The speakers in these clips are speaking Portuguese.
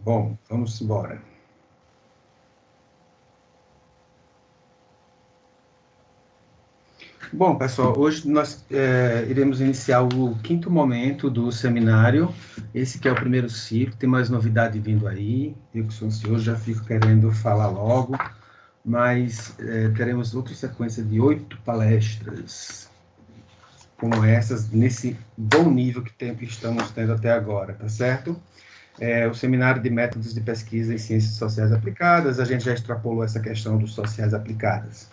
Bom, vamos embora. Bom, pessoal, hoje nós iremos iniciar o quinto momento do seminário. Esse que é o primeiro ciclo, tem mais novidade vindo aí. Eu que sou ansioso, já fico querendo falar logo, mas teremos outra sequência de 8 palestras, como essas, nesse bom nível que estamos tendo até agora, tá certo? O seminário de métodos de pesquisa em ciências sociais aplicadas, a gente já extrapolou essa questão dos sociais aplicadas.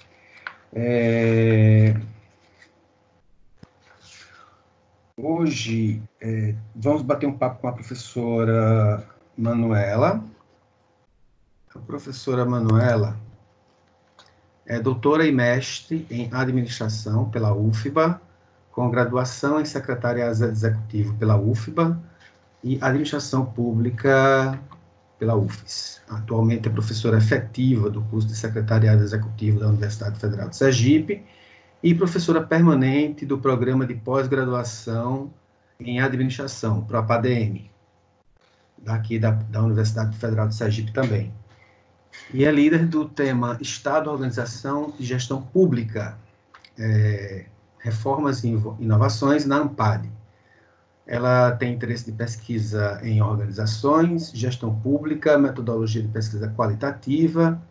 Hoje, vamos bater um papo com a professora Manuela. A professora Manuela é doutora e mestre em administração pela UFBA, com graduação em secretariado executivo pela UFBA e administração pública pela UFES. Atualmente é professora efetiva do curso de secretariado executivo da Universidade Federal de Sergipe e professora permanente do programa de pós-graduação em administração, PROPADM, daqui da Universidade Federal de Sergipe também. E é líder do tema Estado, Organização e Gestão Pública, Reformas e Inovações na ANPAD. Ela tem interesse de pesquisa em organizações, gestão pública, metodologia de pesquisa qualitativa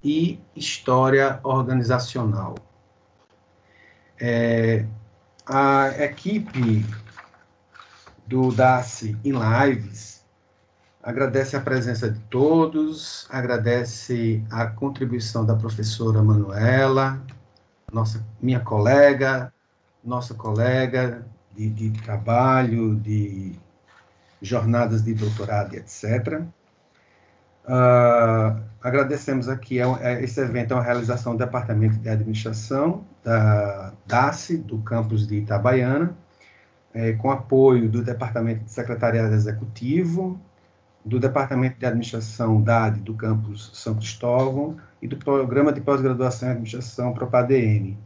e história organizacional. A equipe do DACE em Lives agradece a presença de todos, agradece a contribuição da professora Manuela, minha colega, nossa colega de trabalho, de jornadas de doutorado, etc. Agradecemos aqui, esse evento é uma realização do Departamento de Administração da DACE, do campus de Itabaiana, com apoio do Departamento de Secretariado Executivo, do Departamento de Administração DAD do campus São Cristóvão e do Programa de Pós-Graduação em Administração PROPADM.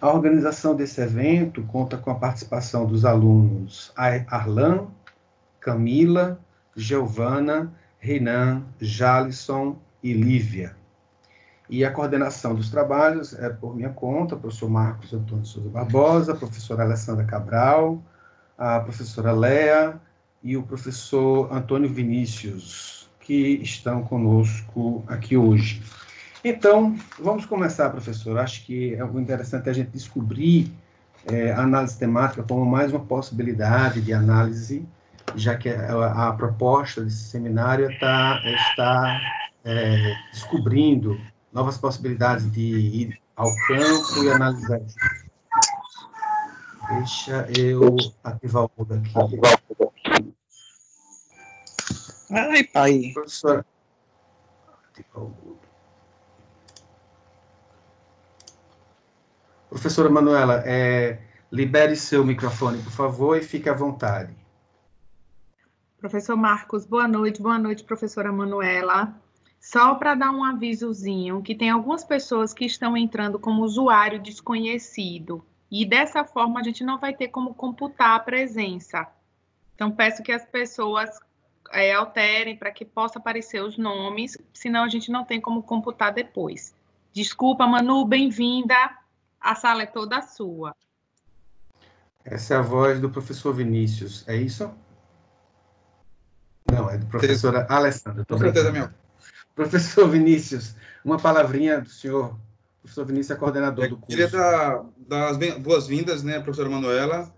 A organização desse evento conta com a participação dos alunos Arlan, Camila, Giovana, Renan, Jalisson e Lívia. E a coordenação dos trabalhos é por minha conta, professor Marcos Antônio Souza Barbosa, a professora Alessandra Cabral, a professora Léa e o professor Antônio Vinícius, que estão conosco aqui hoje. Então, vamos começar, professor. Acho que é interessante a gente descobrir a análise temática como mais uma possibilidade de análise, já que a proposta desse seminário está descobrindo novas possibilidades de ir ao campo e analisar. Deixa eu ativar o mudo aqui. Ai, pai. Professora, ativar o mudo. Professora Manuela, libere seu microfone, por favor, e fique à vontade. Professor Marcos, boa noite, professora Manuela. Só para dar um avisozinho, que tem algumas pessoas que estão entrando como usuário desconhecido, e dessa forma a gente não vai ter como computar a presença. Então, peço que as pessoas alterem para que possa aparecer os nomes, senão a gente não tem como computar depois. Desculpa, Manu, bem-vinda. A sala é toda sua. Essa é a voz do professor Vinícius, é isso? Não, é da professora Alessandra. Com certeza, meu. Professor Vinícius, uma palavrinha do senhor. O professor Vinícius é coordenador do curso. Queria dar as boas-vindas, né, professora Manuela,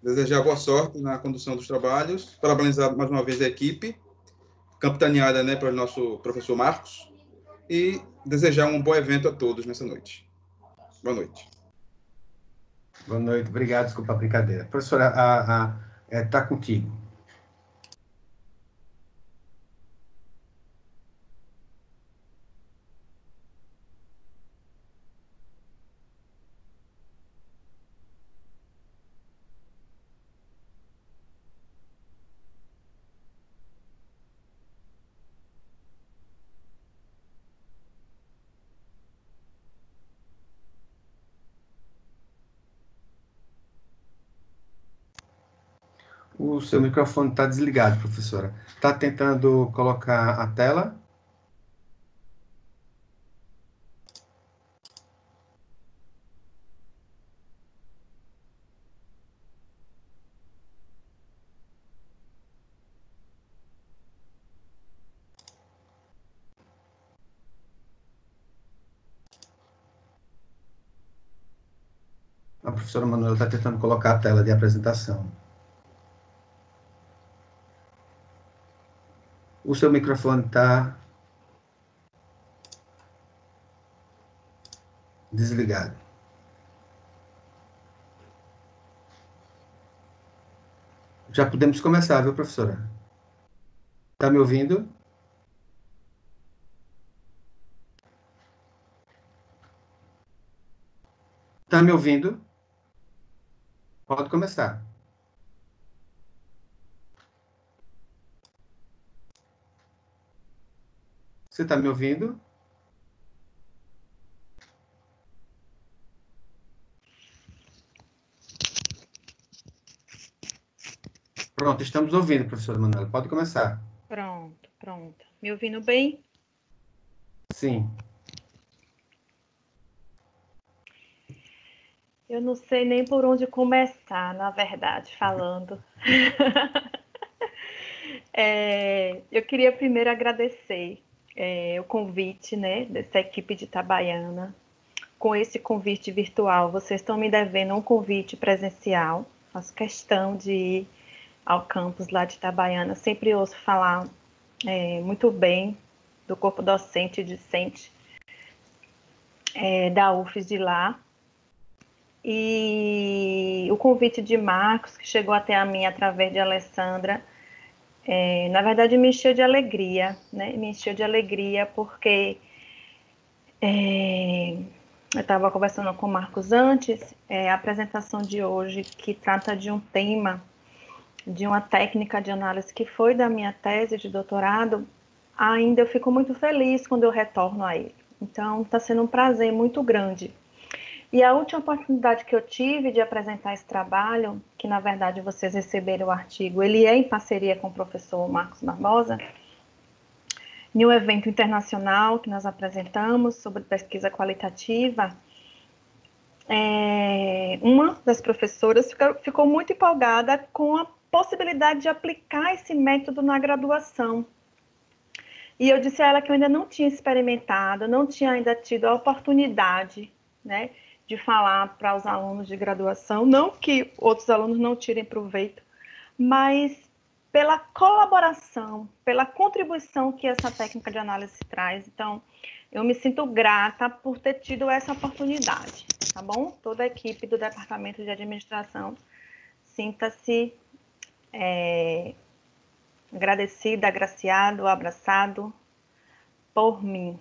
desejar boa sorte na condução dos trabalhos, parabenizar mais uma vez a equipe, capitaneada, né, pelo nosso professor Marcos, e desejar um bom evento a todos nessa noite. Boa noite. Boa noite, obrigado, desculpa a brincadeira. Professora, está contigo. O seu microfone está desligado, professora. Está tentando colocar a tela? A professora Manuela está tentando colocar a tela de apresentação. O seu microfone está desligado. Já podemos começar, viu, professora? Está me ouvindo? Está me ouvindo? Pode começar. Você está me ouvindo? Pronto, estamos ouvindo, professora Manuela. Pode começar. Pronto, pronto. Me ouvindo bem? Sim. Eu não sei nem por onde começar, na verdade, falando. Eu queria primeiro agradecer o convite, né, dessa equipe de Itabaiana. Com esse convite virtual, vocês estão me devendo um convite presencial. Faço questão de ir ao campus lá de Itabaiana. Sempre ouço falar muito bem do corpo docente e discente da UFES de lá. E o convite de Marcos, que chegou até a mim através de Alessandra, na verdade me encheu de alegria, né? Me encheu de alegria porque eu estava conversando com o Marcos antes, a apresentação de hoje, que trata de um tema, de uma técnica de análise que foi da minha tese de doutorado, ainda eu fico muito feliz quando eu retorno a ele. Então, está sendo um prazer muito grande. E a última oportunidade que eu tive de apresentar esse trabalho, que na verdade vocês receberam o artigo, ele é em parceria com o professor Marcos Barbosa, em um evento internacional que nós apresentamos sobre pesquisa qualitativa, uma das professoras ficou muito empolgada com a possibilidade de aplicar esse método na graduação. E eu disse a ela que eu ainda não tinha experimentado, não tinha ainda tido a oportunidade, né, de falar para os alunos de graduação, não que outros alunos não tirem proveito, mas pela colaboração, pela contribuição que essa técnica de análise traz. Então, eu me sinto grata por ter tido essa oportunidade, tá bom? Toda a equipe do Departamento de Administração, sinta-se agradecido, agraciado, abraçado por mim.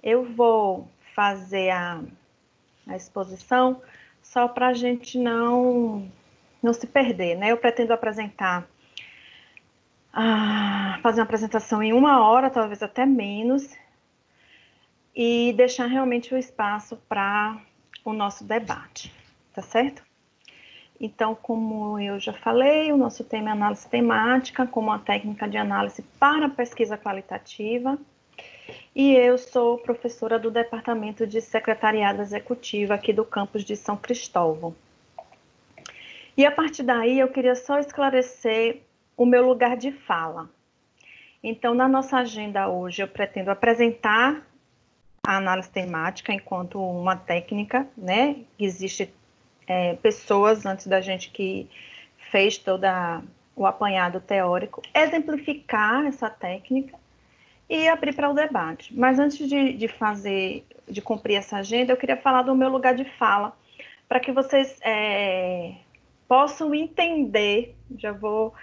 Eu vou fazer a exposição só para a gente não se perder, né? Eu pretendo apresentar, fazer uma apresentação em 1 hora, talvez até menos, e deixar realmente o espaço para o nosso debate, tá certo? Então, como eu já falei, o nosso tema é análise temática, como uma técnica de análise para pesquisa qualitativa, e eu sou professora do Departamento de Secretariado Executivo aqui do campus de São Cristóvão. E a partir daí eu queria só esclarecer o meu lugar de fala. Então, na nossa agenda hoje, eu pretendo apresentar a análise temática enquanto uma técnica, né? Existe pessoas antes da gente que fez todo o apanhado teórico, exemplificar essa técnica e abrir para o debate. Mas antes de cumprir essa agenda, eu queria falar do meu lugar de fala, para que vocês possam entender, já vou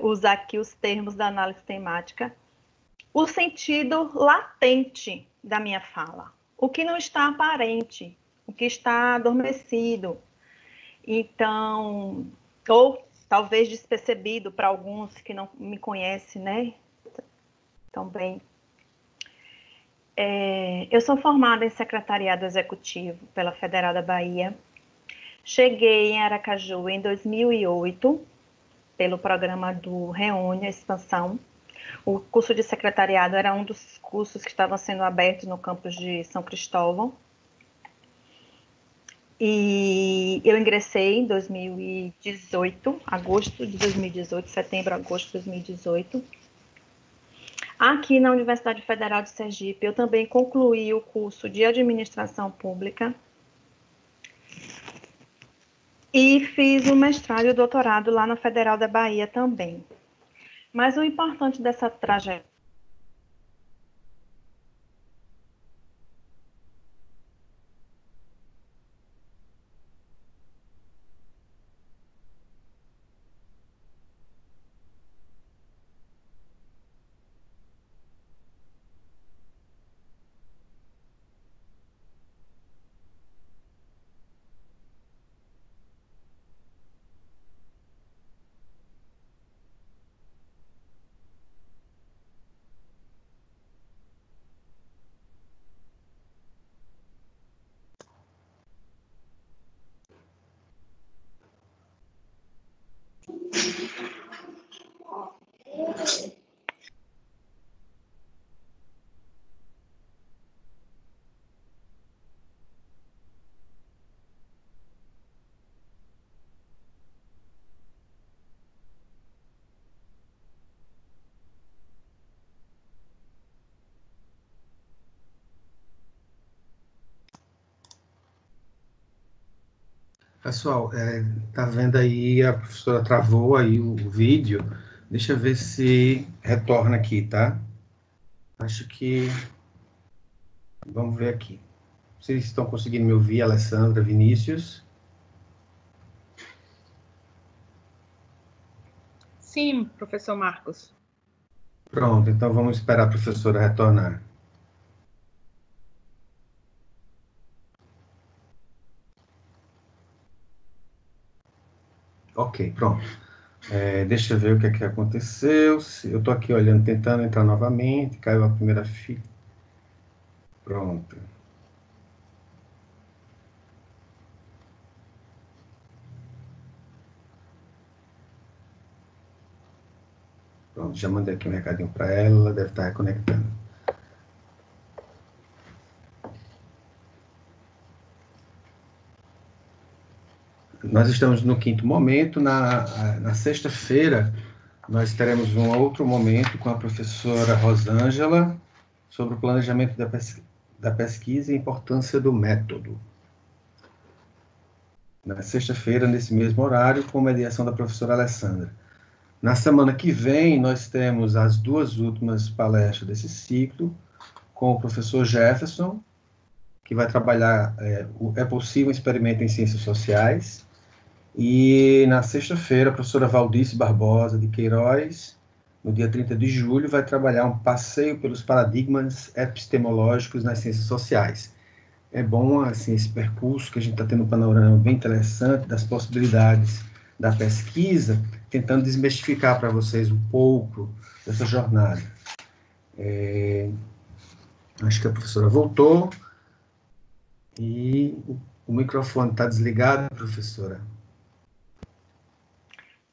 usar aqui os termos da análise temática, o sentido latente da minha fala, o que não está aparente, o que está adormecido, então, ou talvez despercebido para alguns que não me conhecem, né? Também. Eu sou formada em secretariado executivo pela Federal da Bahia. Cheguei em Aracaju em 2008, pelo programa do Reúne, Expansão. O curso de secretariado era um dos cursos que estavam sendo abertos no campus de São Cristóvão. E eu ingressei em 2018, agosto de 2018, setembro, agosto de 2018. Aqui na Universidade Federal de Sergipe, eu também concluí o curso de Administração Pública e fiz o mestrado e o doutorado lá na Federal da Bahia também. Mas o importante dessa trajetória Pessoal, tá vendo aí, a professora travou aí o vídeo. Deixa eu ver se retorna aqui, tá? Acho que... Vamos ver aqui. Vocês estão conseguindo me ouvir, Alessandra, Vinícius? Sim, professor Marcos. Pronto, então vamos esperar a professora retornar. Ok, pronto. Deixa eu ver o que é que aconteceu. Eu estou aqui olhando, tentando entrar novamente. Caiu a primeira fila. Pronto. Pronto, já mandei aqui um recadinho para ela. Ela deve estar reconectando. Nós estamos no quinto momento. Na sexta-feira, nós teremos um outro momento com a professora Rosângela sobre o planejamento da pesquisa e a importância do método. Na sexta-feira, nesse mesmo horário, com mediação da professora Alessandra. Na semana que vem, nós temos as duas últimas palestras desse ciclo, com o professor Jefferson, que vai trabalhar É Possível um Experimento em Ciências Sociais. E na sexta-feira, a professora Valdice Barbosa de Queiroz, no dia 30 de julho, vai trabalhar um passeio pelos paradigmas epistemológicos nas ciências sociais. É bom, assim, esse percurso, que a gente está tendo um panorama bem interessante das possibilidades da pesquisa, tentando desmistificar para vocês um pouco dessa jornada. Acho que a professora voltou e o microfone está desligado, professora?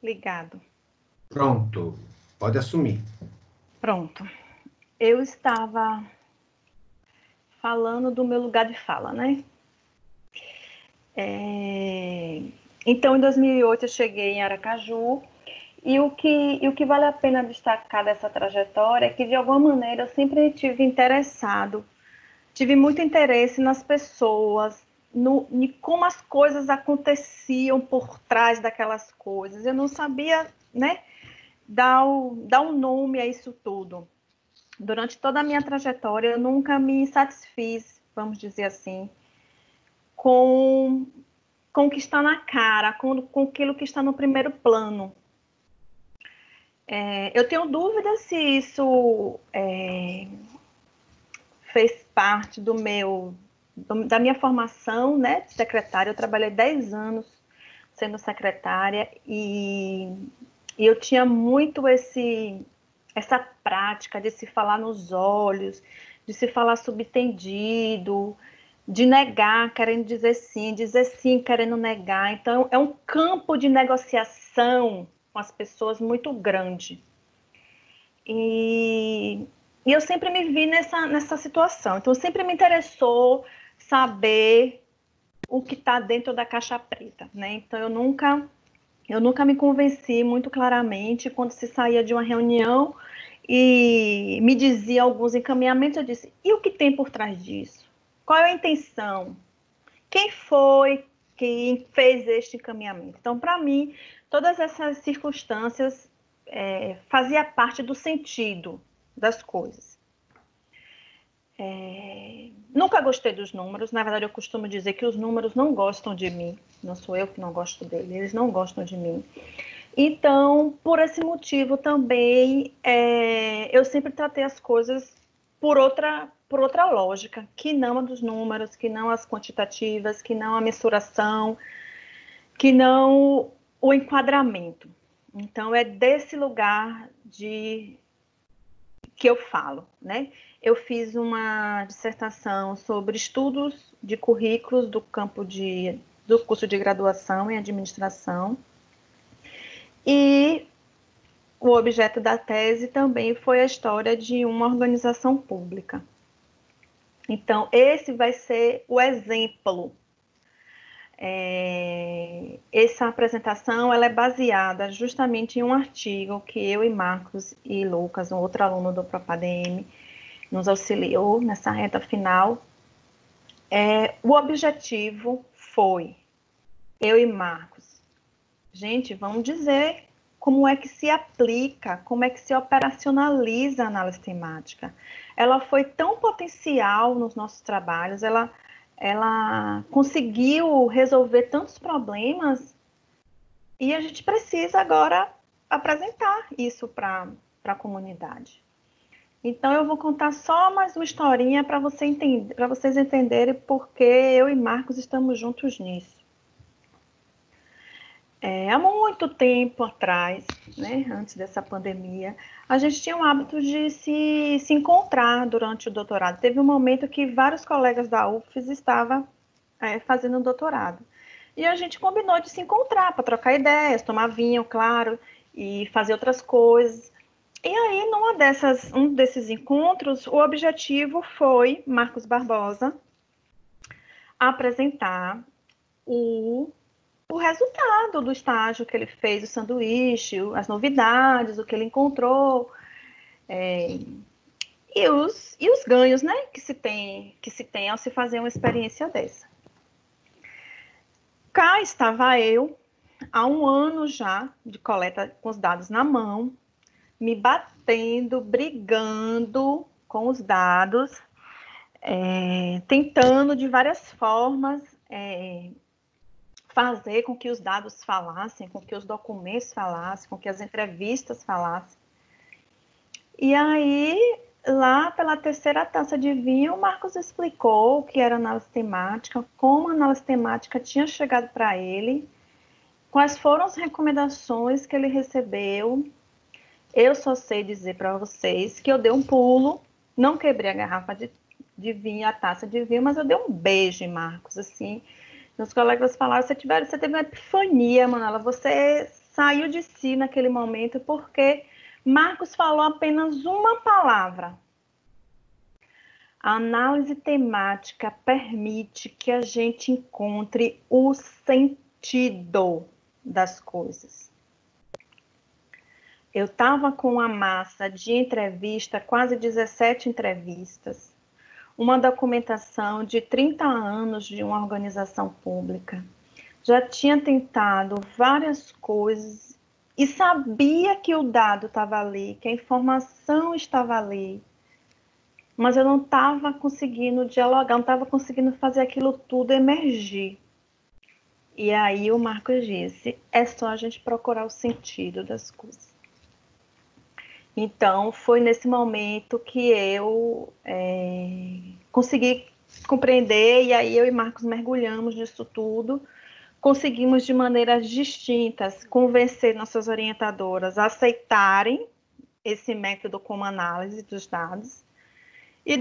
ligado. Pronto, pode assumir. Pronto. Eu estava falando do meu lugar de fala, né? Então, em 2008, eu cheguei em Aracaju, e o que vale a pena destacar dessa trajetória é que, de alguma maneira, eu sempre tive muito interesse nas pessoas, em como as coisas aconteciam por trás daquelas coisas. Eu não sabia, né, dar um nome a isso tudo. Durante toda a minha trajetória, eu nunca me satisfiz, vamos dizer assim, com o que está na cara, com aquilo que está no primeiro plano. Eu tenho dúvida se isso fez parte da minha formação, né, de secretária. Eu trabalhei 10 anos sendo secretária e eu tinha muito essa prática de se falar nos olhos, de se falar subtendido, de negar, querendo dizer sim, querendo negar. Então, é um campo de negociação com as pessoas muito grande. E eu sempre me vi nessa situação. Então, sempre me interessou saber o que está dentro da caixa preta, né? Então, eu nunca me convenci muito claramente quando se saía de uma reunião e me dizia alguns encaminhamentos, eu disse, e o que tem por trás disso? Qual é a intenção? Quem foi que fez este encaminhamento? Então, para mim, todas essas circunstâncias fazia parte do sentido das coisas. Nunca gostei dos números, na verdade eu costumo dizer que os números não gostam de mim, não sou eu que não gosto deles, eles não gostam de mim. Então, por esse motivo também, eu sempre tratei as coisas por outra lógica, que não a dos números, que não as quantitativas, que não a mensuração, que não o enquadramento. Então, é desse lugar que eu falo, né? Eu fiz uma dissertação sobre estudos de currículos do campo do curso de graduação em administração. E o objeto da tese também foi a história de uma organização pública. Então, esse vai ser o exemplo. Essa apresentação ela é baseada justamente em um artigo que eu e Marcos e Lucas, um outro aluno do Propadem, nos auxiliou nessa reta final. O objetivo foi, eu e Marcos, gente, vamos dizer como é que se aplica, como é que se operacionaliza a análise temática. Ela foi tão potencial nos nossos trabalhos, ela conseguiu resolver tantos problemas e a gente precisa agora apresentar isso para a comunidade. Então, eu vou contar só mais uma historinha para vocês entenderem porque eu e Marcos estamos juntos nisso. Há muito tempo atrás, né, antes dessa pandemia, a gente tinha o hábito de se encontrar durante o doutorado. Teve um momento que vários colegas da UFES estavam fazendo doutorado. E a gente combinou de se encontrar para trocar ideias, tomar vinho, claro, e fazer outras coisas. E aí, um desses encontros, o objetivo foi Marcos Barbosa apresentar o resultado do estágio que ele fez, o sanduíche, as novidades, o que ele encontrou, e os ganhos, né, que se tem ao se fazer uma experiência dessa. Cá estava eu, há um ano já, de coleta com os dados na mão, me batendo, brigando com os dados, tentando de várias formas fazer com que os dados falassem, com que os documentos falassem, com que as entrevistas falassem. E aí, lá pela terceira taça de vinho, o Marcos explicou o que era análise temática, como a análise temática tinha chegado para ele, quais foram as recomendações que ele recebeu. Eu só sei dizer para vocês que eu dei um pulo, não quebrei a garrafa de vinho, a taça de vinho, mas eu dei um beijo em Marcos, assim. Meus colegas falaram, você teve uma epifania, Manuela, você saiu de si naquele momento, porque Marcos falou apenas uma palavra. A análise temática permite que a gente encontre o sentido das coisas. Eu estava com uma massa de entrevista, quase 17 entrevistas, uma documentação de 30 anos de uma organização pública. Já tinha tentado várias coisas e sabia que o dado estava ali, que a informação estava ali, mas eu não estava conseguindo dialogar, não estava conseguindo fazer aquilo tudo emergir. E aí o Marcos disse, é só a gente procurar o sentido das coisas. Então, foi nesse momento que eu consegui compreender, e aí eu e Marcos mergulhamos nisso tudo, conseguimos de maneiras distintas convencer nossas orientadoras a aceitarem esse método como análise dos dados, e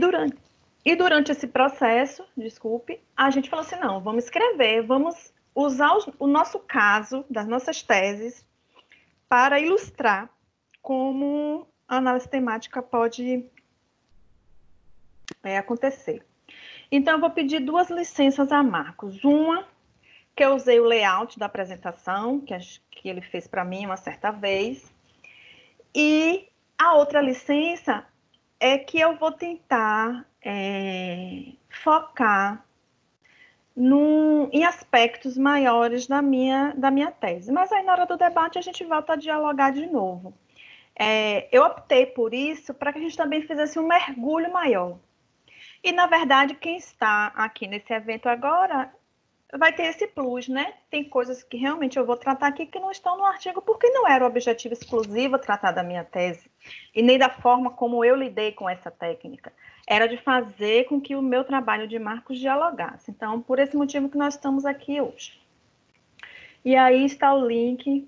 E durante esse processo, desculpe, a gente falou assim, não, vamos escrever, vamos usar o nosso caso, das nossas teses, para ilustrar como a análise temática pode acontecer. Então, eu vou pedir 2 licenças a Marcos. Uma, que eu usei o layout da apresentação, que ele fez para mim uma certa vez. E a outra licença é que eu vou tentar focar em aspectos maiores da minha tese. Mas aí, na hora do debate, a gente volta a dialogar de novo. Eu optei por isso para que a gente também fizesse um mergulho maior. E, na verdade, quem está aqui nesse evento agora vai ter esse plus, né? Tem coisas que realmente eu vou tratar aqui que não estão no artigo, porque não era o objetivo exclusivo tratar da minha tese, e nem da forma como eu lidei com essa técnica. Era de fazer com que o meu trabalho de Marcos dialogasse. Então, por esse motivo que nós estamos aqui hoje. E aí está o link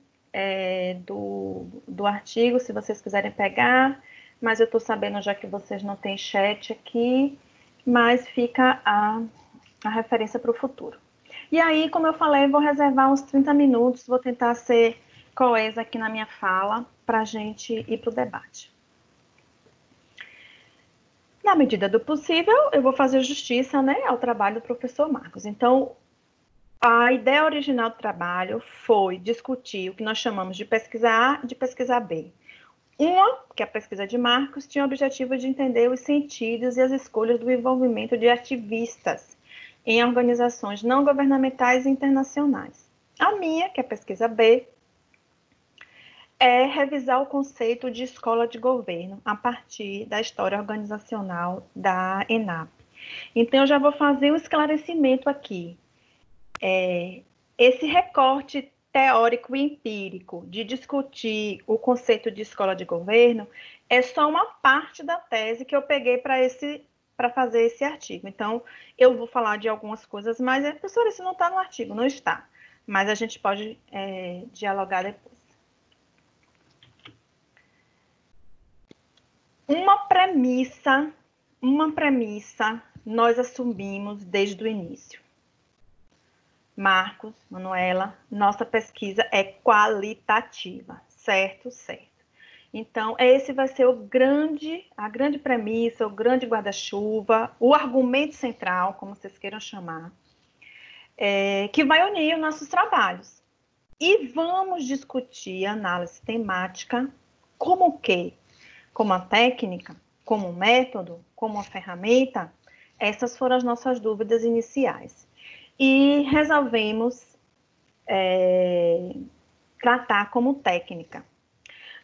do artigo, se vocês quiserem pegar, mas eu estou sabendo já que vocês não têm chat aqui, mas fica a referência para o futuro. E aí, como eu falei, vou reservar uns 30 minutos, vou tentar ser coesa aqui na minha fala, para a gente ir para o debate. Na medida do possível, eu vou fazer justiça, né, ao trabalho do professor Marcos. Então, a ideia original do trabalho foi discutir o que nós chamamos de pesquisa A e de pesquisa B. Uma, que é a pesquisa de Marcos, tinha o objetivo de entender os sentidos e as escolhas do envolvimento de ativistas em organizações não governamentais e internacionais. A minha, que é a pesquisa B, é revisar o conceito de escola de governo a partir da história organizacional da ENAP. Então, eu já vou fazer um esclarecimento aqui. Esse recorte teórico e empírico de discutir o conceito de escola de governo é só uma parte da tese que eu peguei para fazer esse artigo. Então, eu vou falar de algumas coisas, mas, professora, isso não está no artigo, não está. Mas a gente pode dialogar depois. Uma premissa nós assumimos desde o início. Marcos, Manuela, nossa pesquisa é qualitativa, certo? Certo. Então, esse vai ser a grande premissa, o grande guarda-chuva, o argumento central, como vocês queiram chamar, que vai unir os nossos trabalhos. E vamos discutir análise temática como o quê? Como a técnica, como um método, como uma ferramenta? Essas foram as nossas dúvidas iniciais. E resolvemos tratar como técnica.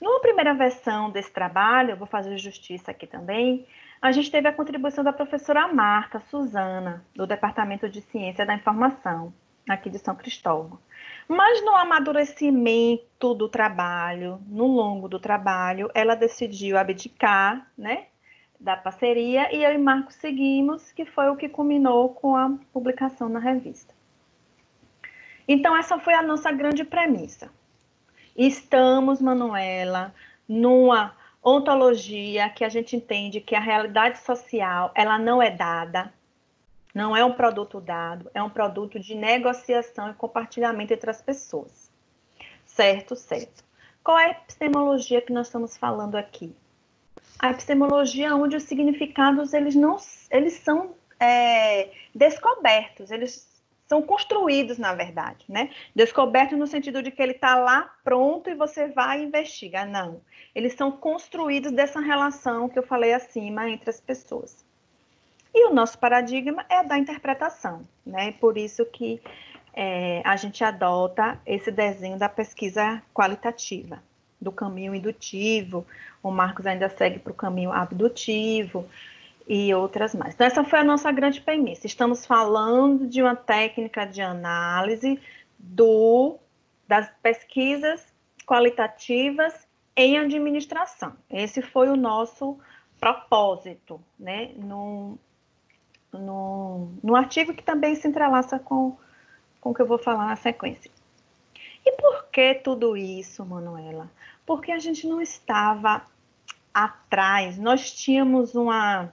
Numa primeira versão desse trabalho, eu vou fazer justiça aqui também, a gente teve a contribuição da professora Marta Suzana, do Departamento de Ciência da Informação, aqui de São Cristóvão. Mas no amadurecimento do trabalho, no longo do trabalho, ela decidiu abdicar, né, da parceria, e eu e Marcos seguimos, que foi o que culminou com a publicação na revista. Então, essa foi a nossa grande premissa. Estamos, Manuela, numa ontologia que a gente entende que a realidade social, ela não é dada, não é um produto dado, é um produto de negociação e compartilhamento entre as pessoas. Certo, certo. Qual é a epistemologia que nós estamos falando aqui? A epistemologia onde os significados eles são descobertos, eles são construídos, na verdade, né? Descoberto no sentido de que ele está lá pronto e você vai investigar. Não, eles são construídos dessa relação que eu falei acima entre as pessoas. E o nosso paradigma é da interpretação, né? Por isso que a gente adota esse desenho da pesquisa qualitativa, do caminho indutivo, o Marcos ainda segue para o caminho abdutivo e outras mais. Então, essa foi a nossa grande premissa. Estamos falando de uma técnica de análise das pesquisas qualitativas em administração. Esse foi o nosso propósito, né? No artigo que também se entrelaça com o que eu vou falar na sequência. E por que tudo isso, Manuela? Porque a gente não estava atrás, nós tínhamos uma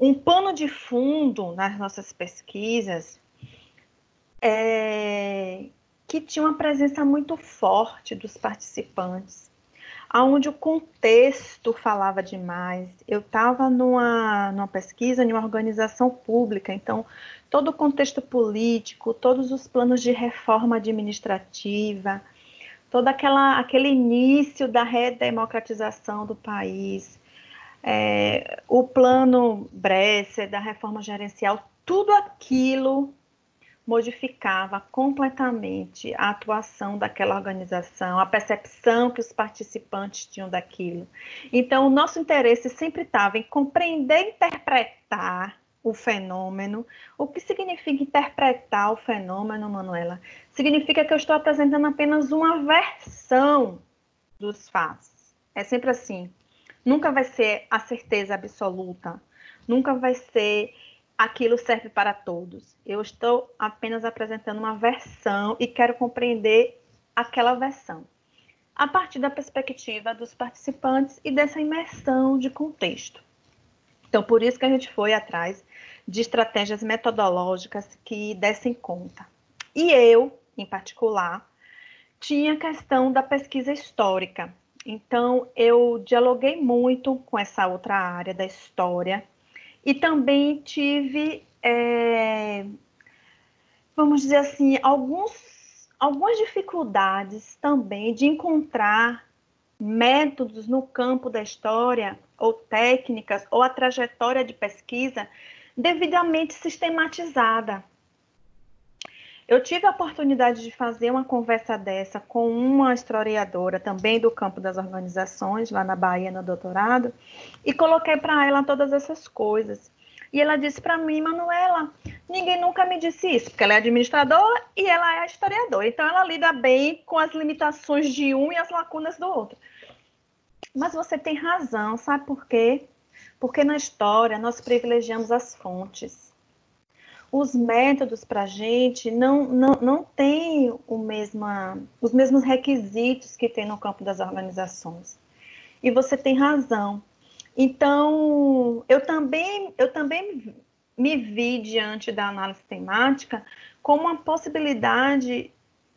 um pano de fundo nas nossas pesquisas que tinha uma presença muito forte dos participantes, onde o contexto falava demais. Eu estava numa pesquisa, em uma organização pública, então todo o contexto político, todos os planos de reforma administrativa, todo aquele início da redemocratização do país, o plano Bresser, da reforma gerencial, tudo aquilo modificava completamente a atuação daquela organização, a percepção que os participantes tinham daquilo. Então, o nosso interesse sempre estava em compreender e interpretar o fenômeno. O que significa interpretar o fenômeno, Manuela? Significa que eu estou apresentando apenas uma versão dos fatos. É sempre assim. Nunca vai ser a certeza absoluta. Nunca vai ser aquilo serve para todos. Eu estou apenas apresentando uma versão e quero compreender aquela versão a partir da perspectiva dos participantes e dessa imersão de contexto. Então, por isso que a gente foi atrás de estratégias metodológicas que dessem conta. E eu, em particular, tinha a questão da pesquisa histórica. Então, eu dialoguei muito com essa outra área da história e também tive, vamos dizer assim, algumas dificuldades também de encontrar métodos no campo da história, ou técnicas, ou a trajetória de pesquisa devidamente sistematizada. Eu tive a oportunidade de fazer uma conversa dessa com uma historiadora também do campo das organizações, lá na Bahia, no doutorado, e coloquei para ela todas essas coisas. E ela disse para mim, Manuela, ninguém nunca me disse isso, porque ela é administradora e ela é historiadora. Então, ela lida bem com as limitações de um e as lacunas do outro. Mas você tem razão, sabe por quê? Porque na história nós privilegiamos as fontes. Os métodos para a gente não têm os mesmos requisitos que tem no campo das organizações. E você tem razão. Então, eu também me vi diante da análise temática como uma possibilidade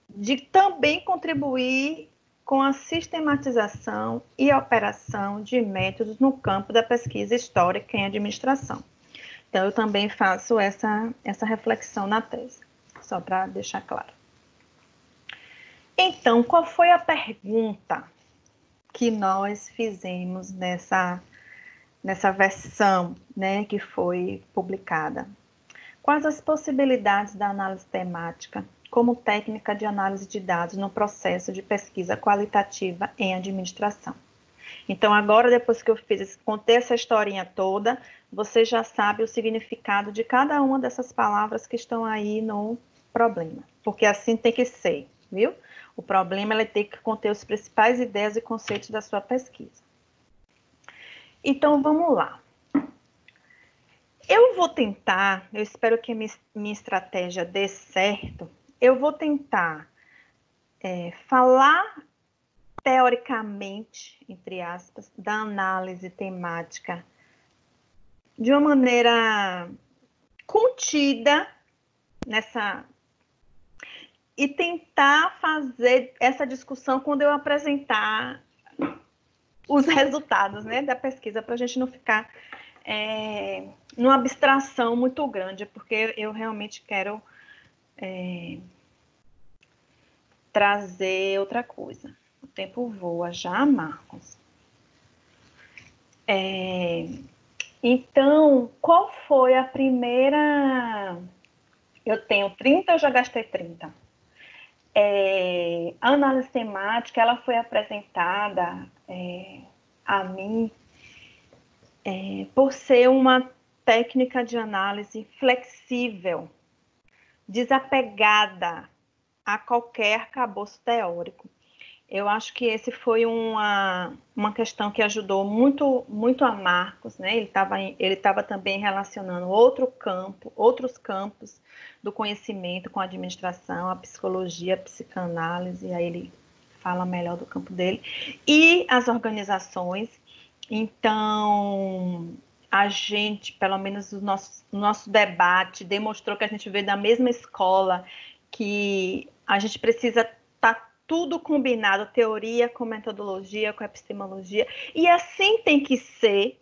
de também contribuir com a sistematização e a operação de métodos no campo da pesquisa histórica em administração. Então, eu também faço essa reflexão na tese, só para deixar claro. Então, qual foi a pergunta que nós fizemos nessa versão, né, que foi publicada? Quais as possibilidades da análise temática como técnica de análise de dados no processo de pesquisa qualitativa em administração? Então, agora, depois que eu contei essa historinha toda, você já sabe o significado de cada uma dessas palavras que estão aí no problema. Porque assim tem que ser, viu? O problema ele tem que conter as principais ideias e conceitos da sua pesquisa. Então, vamos lá. Eu vou tentar, eu espero que a minha estratégia dê certo, eu vou tentar falar teoricamente, entre aspas, da análise temática de uma maneira contida e tentar fazer essa discussão quando eu apresentar os resultados, né, da pesquisa, para a gente não ficar numa abstração muito grande, porque eu realmente quero trazer outra coisa. O tempo voa já, Marcos. Então, qual foi a primeira... Eu tenho 30, eu já gastei 30. A análise temática, ela foi apresentada a mim por ser uma técnica de análise flexível, desapegada a qualquer arcabouço teórico. Eu acho que esse foi uma questão que ajudou muito a Marcos, né? Ele estava também relacionando outros campos do conhecimento com a administração, a psicologia, a psicanálise, aí ele fala melhor do campo dele, e as organizações. Então, a gente, pelo menos o nosso debate, demonstrou que a gente veio da mesma escola, que a gente precisa estar tudo combinado, teoria com metodologia, com epistemologia, e assim tem que ser,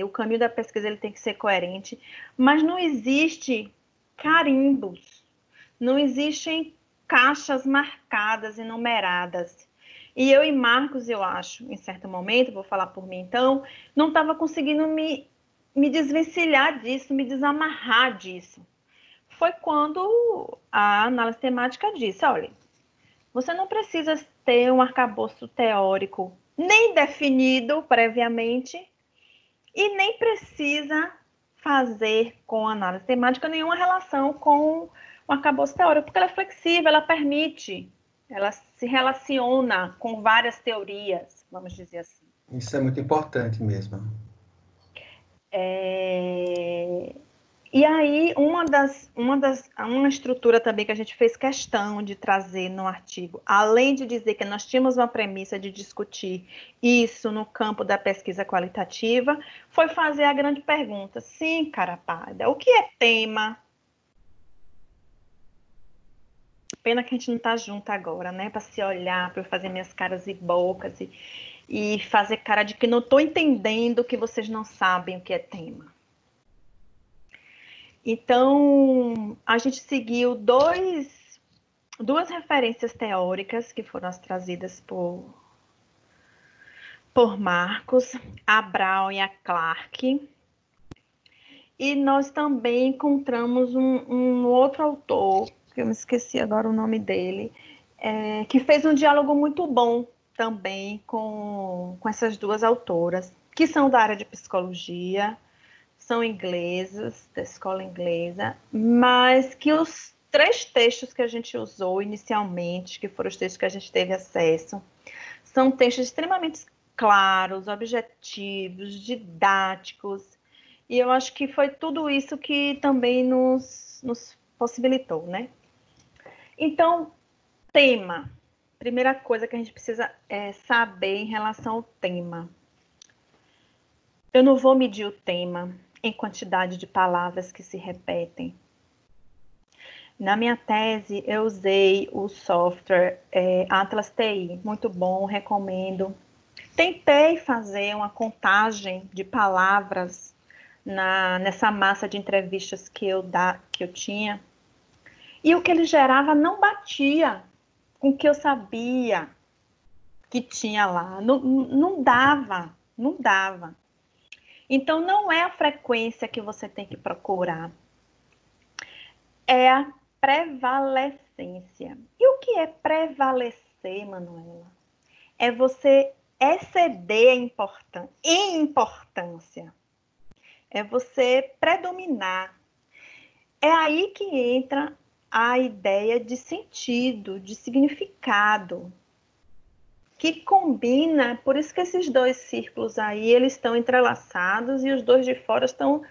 o caminho da pesquisa ele tem que ser coerente, mas não existe carimbos, não existem caixas marcadas e numeradas. E eu e Marcos, eu acho, em certo momento, vou falar por mim então, não estava conseguindo me desvencilhar disso, me desamarrar disso. Foi quando a análise temática disse, olha, você não precisa ter um arcabouço teórico nem definido previamente e nem precisa fazer com a análise temática nenhuma relação com o arcabouço teórico, porque ela é flexível, ela permite, ela se relaciona com várias teorias, vamos dizer assim. Isso é muito importante mesmo. E aí, uma estrutura também que a gente fez questão de trazer no artigo, além de dizer que nós tínhamos uma premissa de discutir isso no campo da pesquisa qualitativa, foi fazer a grande pergunta, sim, cara pálida, o que é tema? Pena que a gente não está junto agora, né, para se olhar, para eu fazer minhas caras e bocas e fazer cara de que não estou entendendo que vocês não sabem o que é tema. Então, a gente seguiu duas referências teóricas que foram as trazidas por Marcos, a Brown e a Clark. E nós também encontramos um outro autor, que eu me esqueci agora o nome dele, que fez um diálogo muito bom também com essas duas autoras, que são da área de psicologia, são inglesas, da escola inglesa, mas que os 3 textos que a gente usou inicialmente, que foram os textos que a gente teve acesso, são textos extremamente claros, objetivos, didáticos, e eu acho que foi tudo isso que também nos possibilitou, né? Então, tema. Primeira coisa que a gente precisa saber em relação ao tema. Eu não vou medir o tema em quantidade de palavras que se repetem. Na minha tese, eu usei o software Atlas TI, muito bom, recomendo. Tentei fazer uma contagem de palavras nessa massa de entrevistas que eu tinha, e o que ele gerava não batia com o que eu sabia que tinha lá. Não dava. Então, não é a frequência que você tem que procurar, é a prevalecência. E o que é prevalecer, Manuela? É você exceder em importância. É você predominar. É aí que entra a ideia de sentido, de significado, que combina, por isso que esses 2 círculos aí, eles estão entrelaçados e os 2 de fora estão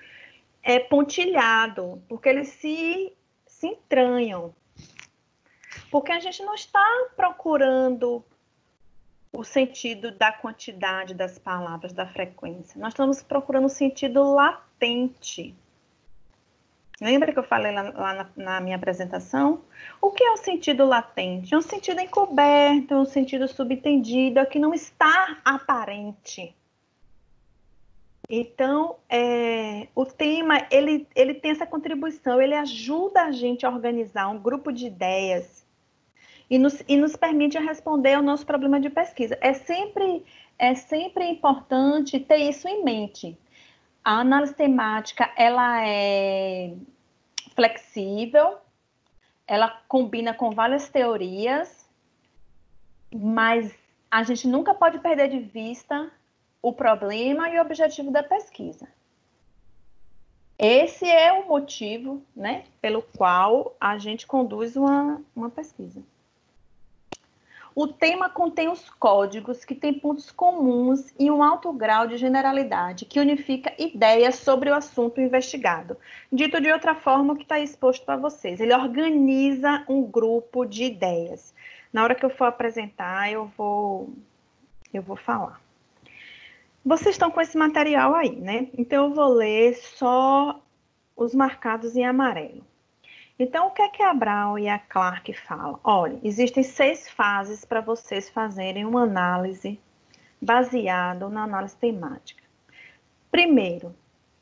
pontilhados, porque eles se entranham. Porque a gente não está procurando o sentido da quantidade das palavras, da frequência. Nós estamos procurando o sentido latente. Lembra que eu falei lá na minha apresentação? O que é o sentido latente? É um sentido encoberto, é um sentido subentendido, é que não está aparente. Então, o tema, ele tem essa contribuição, ele ajuda a gente a organizar um grupo de ideias e nos permite responder ao nosso problema de pesquisa. É sempre importante ter isso em mente. A análise temática, ela é flexível, ela combina com várias teorias, mas a gente nunca pode perder de vista o problema e o objetivo da pesquisa. Esse é o motivo, né, pelo qual a gente conduz uma pesquisa. O tema contém os códigos que têm pontos comuns e um alto grau de generalidade, que unifica ideias sobre o assunto investigado. Dito de outra forma, o que está exposto para vocês. Ele organiza um grupo de ideias. Na hora que eu for apresentar, eu vou falar. Vocês estão com esse material aí, né? Então, eu vou ler só os marcados em amarelo. Então, o que é que a Brown e a Clark falam? Olha, existem 6 fases para vocês fazerem uma análise baseada na análise temática. Primeiro,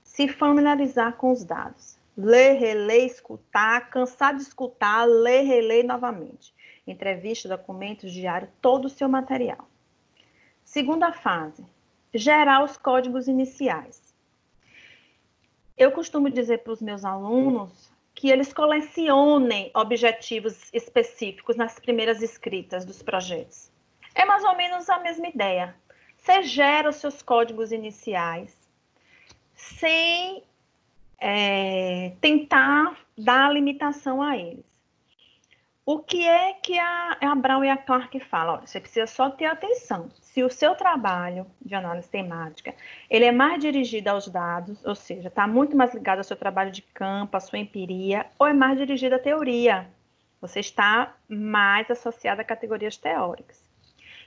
se familiarizar com os dados. Ler, reler, escutar, cansar de escutar, ler, reler novamente. Entrevista, documentos, diário, todo o seu material. Segunda fase, gerar os códigos iniciais. Eu costumo dizer para os meus alunos que eles colecionem objetivos específicos nas primeiras escritas dos projetos. É mais ou menos a mesma ideia. Você gera os seus códigos iniciais sem tentar dar limitação a eles. O que é que a Brown e a Clark falam? Olha, você precisa só ter atenção. Se o seu trabalho de análise temática, ele é mais dirigido aos dados, ou seja, está muito mais ligado ao seu trabalho de campo, à sua empiria, ou é mais dirigido à teoria. Você está mais associado a categorias teóricas.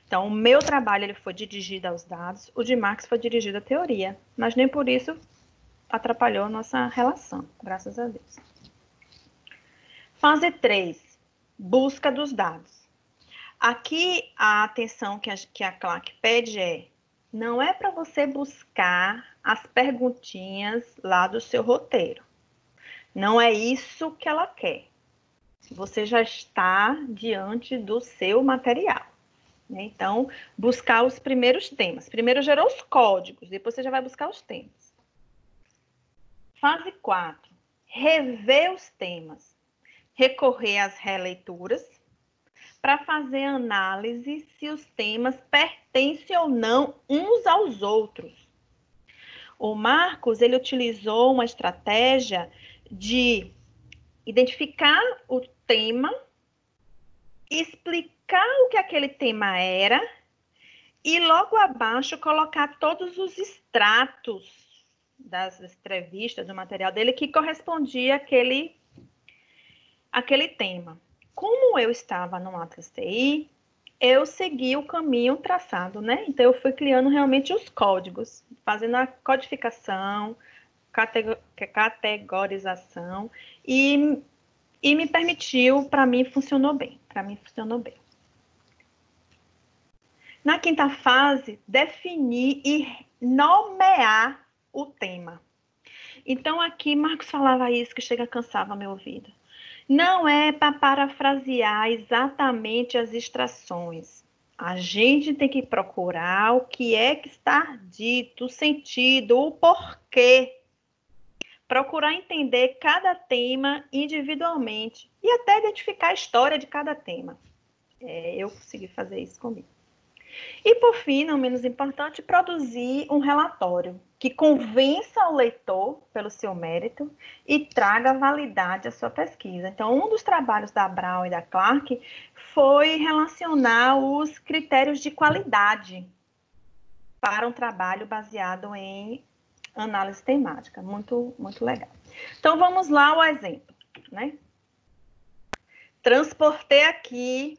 Então, o meu trabalho ele foi dirigido aos dados, o de Marx foi dirigido à teoria, mas nem por isso atrapalhou a nossa relação, graças a Deus. Fase 3. Busca dos dados. Aqui, a atenção que a Clark pede não é para você buscar as perguntinhas lá do seu roteiro. Não é isso que ela quer. Você já está diante do seu material. Né? Então, buscar os primeiros temas. Primeiro gerou os códigos, depois você já vai buscar os temas. Fase 4. Rever os temas. Recorrer às releituras para fazer análise se os temas pertencem ou não uns aos outros. O Marcos, ele utilizou uma estratégia de identificar o tema, explicar o que aquele tema era e logo abaixo colocar todos os extratos das entrevistas, do material dele que correspondia àquele tema. Como eu estava no Atlas TI, eu segui o caminho traçado, né? Então, eu fui criando realmente os códigos, fazendo a codificação, categorização, e me permitiu, para mim, funcionou bem. Na quinta fase, definir e nomear o tema. Então, aqui, Marcos falava isso que chega cansava meu ouvido. Não é para parafrasear exatamente as extrações. A gente tem que procurar o que é que está dito, o sentido, o porquê. Procurar entender cada tema individualmente e até identificar a história de cada tema. Eu consegui fazer isso comigo. E, por fim, não menos importante, produzir um relatório que convença o leitor pelo seu mérito e traga validade à sua pesquisa. Então, um dos trabalhos da Brown e da Clark foi relacionar os critérios de qualidade para um trabalho baseado em análise temática. Muito, muito legal. Então, vamos lá ao exemplo, né? Transportei aqui,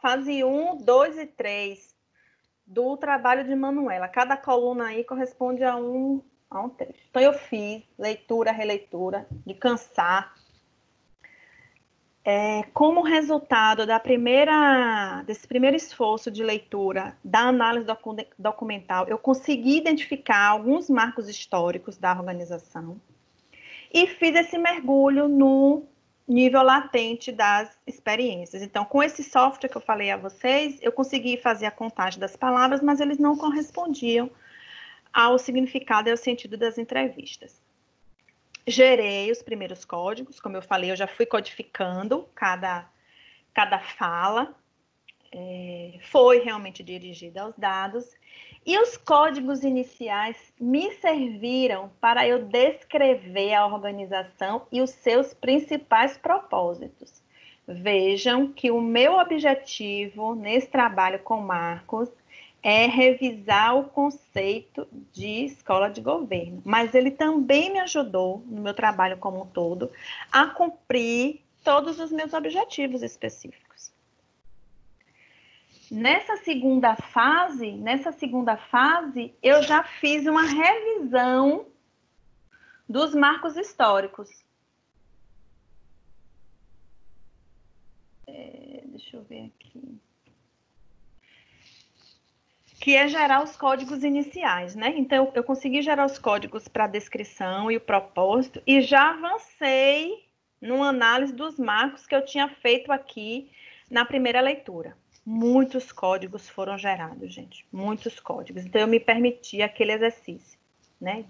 fase 1, 2 e 3 do trabalho de Manuela. Cada coluna aí corresponde a um texto. Então, eu fiz leitura, releitura, de cansar. Como resultado desse primeiro esforço de leitura da análise documental, eu consegui identificar alguns marcos históricos da organização e fiz esse mergulho no nível latente das experiências. Então, com esse software que eu falei a vocês, eu consegui fazer a contagem das palavras, mas eles não correspondiam ao significado e ao sentido das entrevistas. Gerei os primeiros códigos, como eu falei, eu já fui codificando cada fala, foi realmente dirigida aos dados, e os códigos iniciais me serviram para eu descrever a organização e os seus principais propósitos. Vejam que o meu objetivo nesse trabalho com Marcos é revisar o conceito de escola de governo, mas ele também me ajudou no meu trabalho como um todo a cumprir todos os meus objetivos específicos. Nessa segunda fase, eu já fiz uma revisão dos marcos históricos. Deixa eu ver aqui. Que é gerar os códigos iniciais, né? Então, eu consegui gerar os códigos para a descrição e o propósito e já avancei numa análise dos marcos que eu tinha feito aqui na primeira leitura. Muitos códigos foram gerados, gente. Muitos códigos. Então, eu me permiti aquele exercício, né?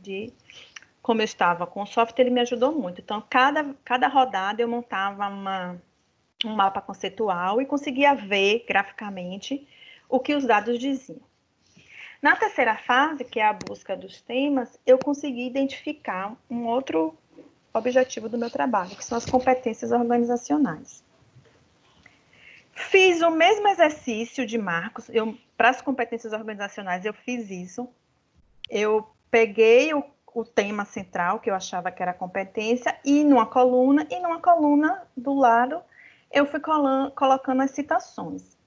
Como eu estava com o software, ele me ajudou muito. Então, cada rodada eu montava um mapa conceitual e conseguia ver graficamente o que os dados diziam. Na terceira fase, que é a busca dos temas, eu consegui identificar um outro objetivo do meu trabalho, que são as competências organizacionais. Fiz o mesmo exercício de marcos, para as competências organizacionais eu fiz isso. Eu peguei o tema central, que eu achava que era competência, e numa coluna do lado, eu fui colocando as citações.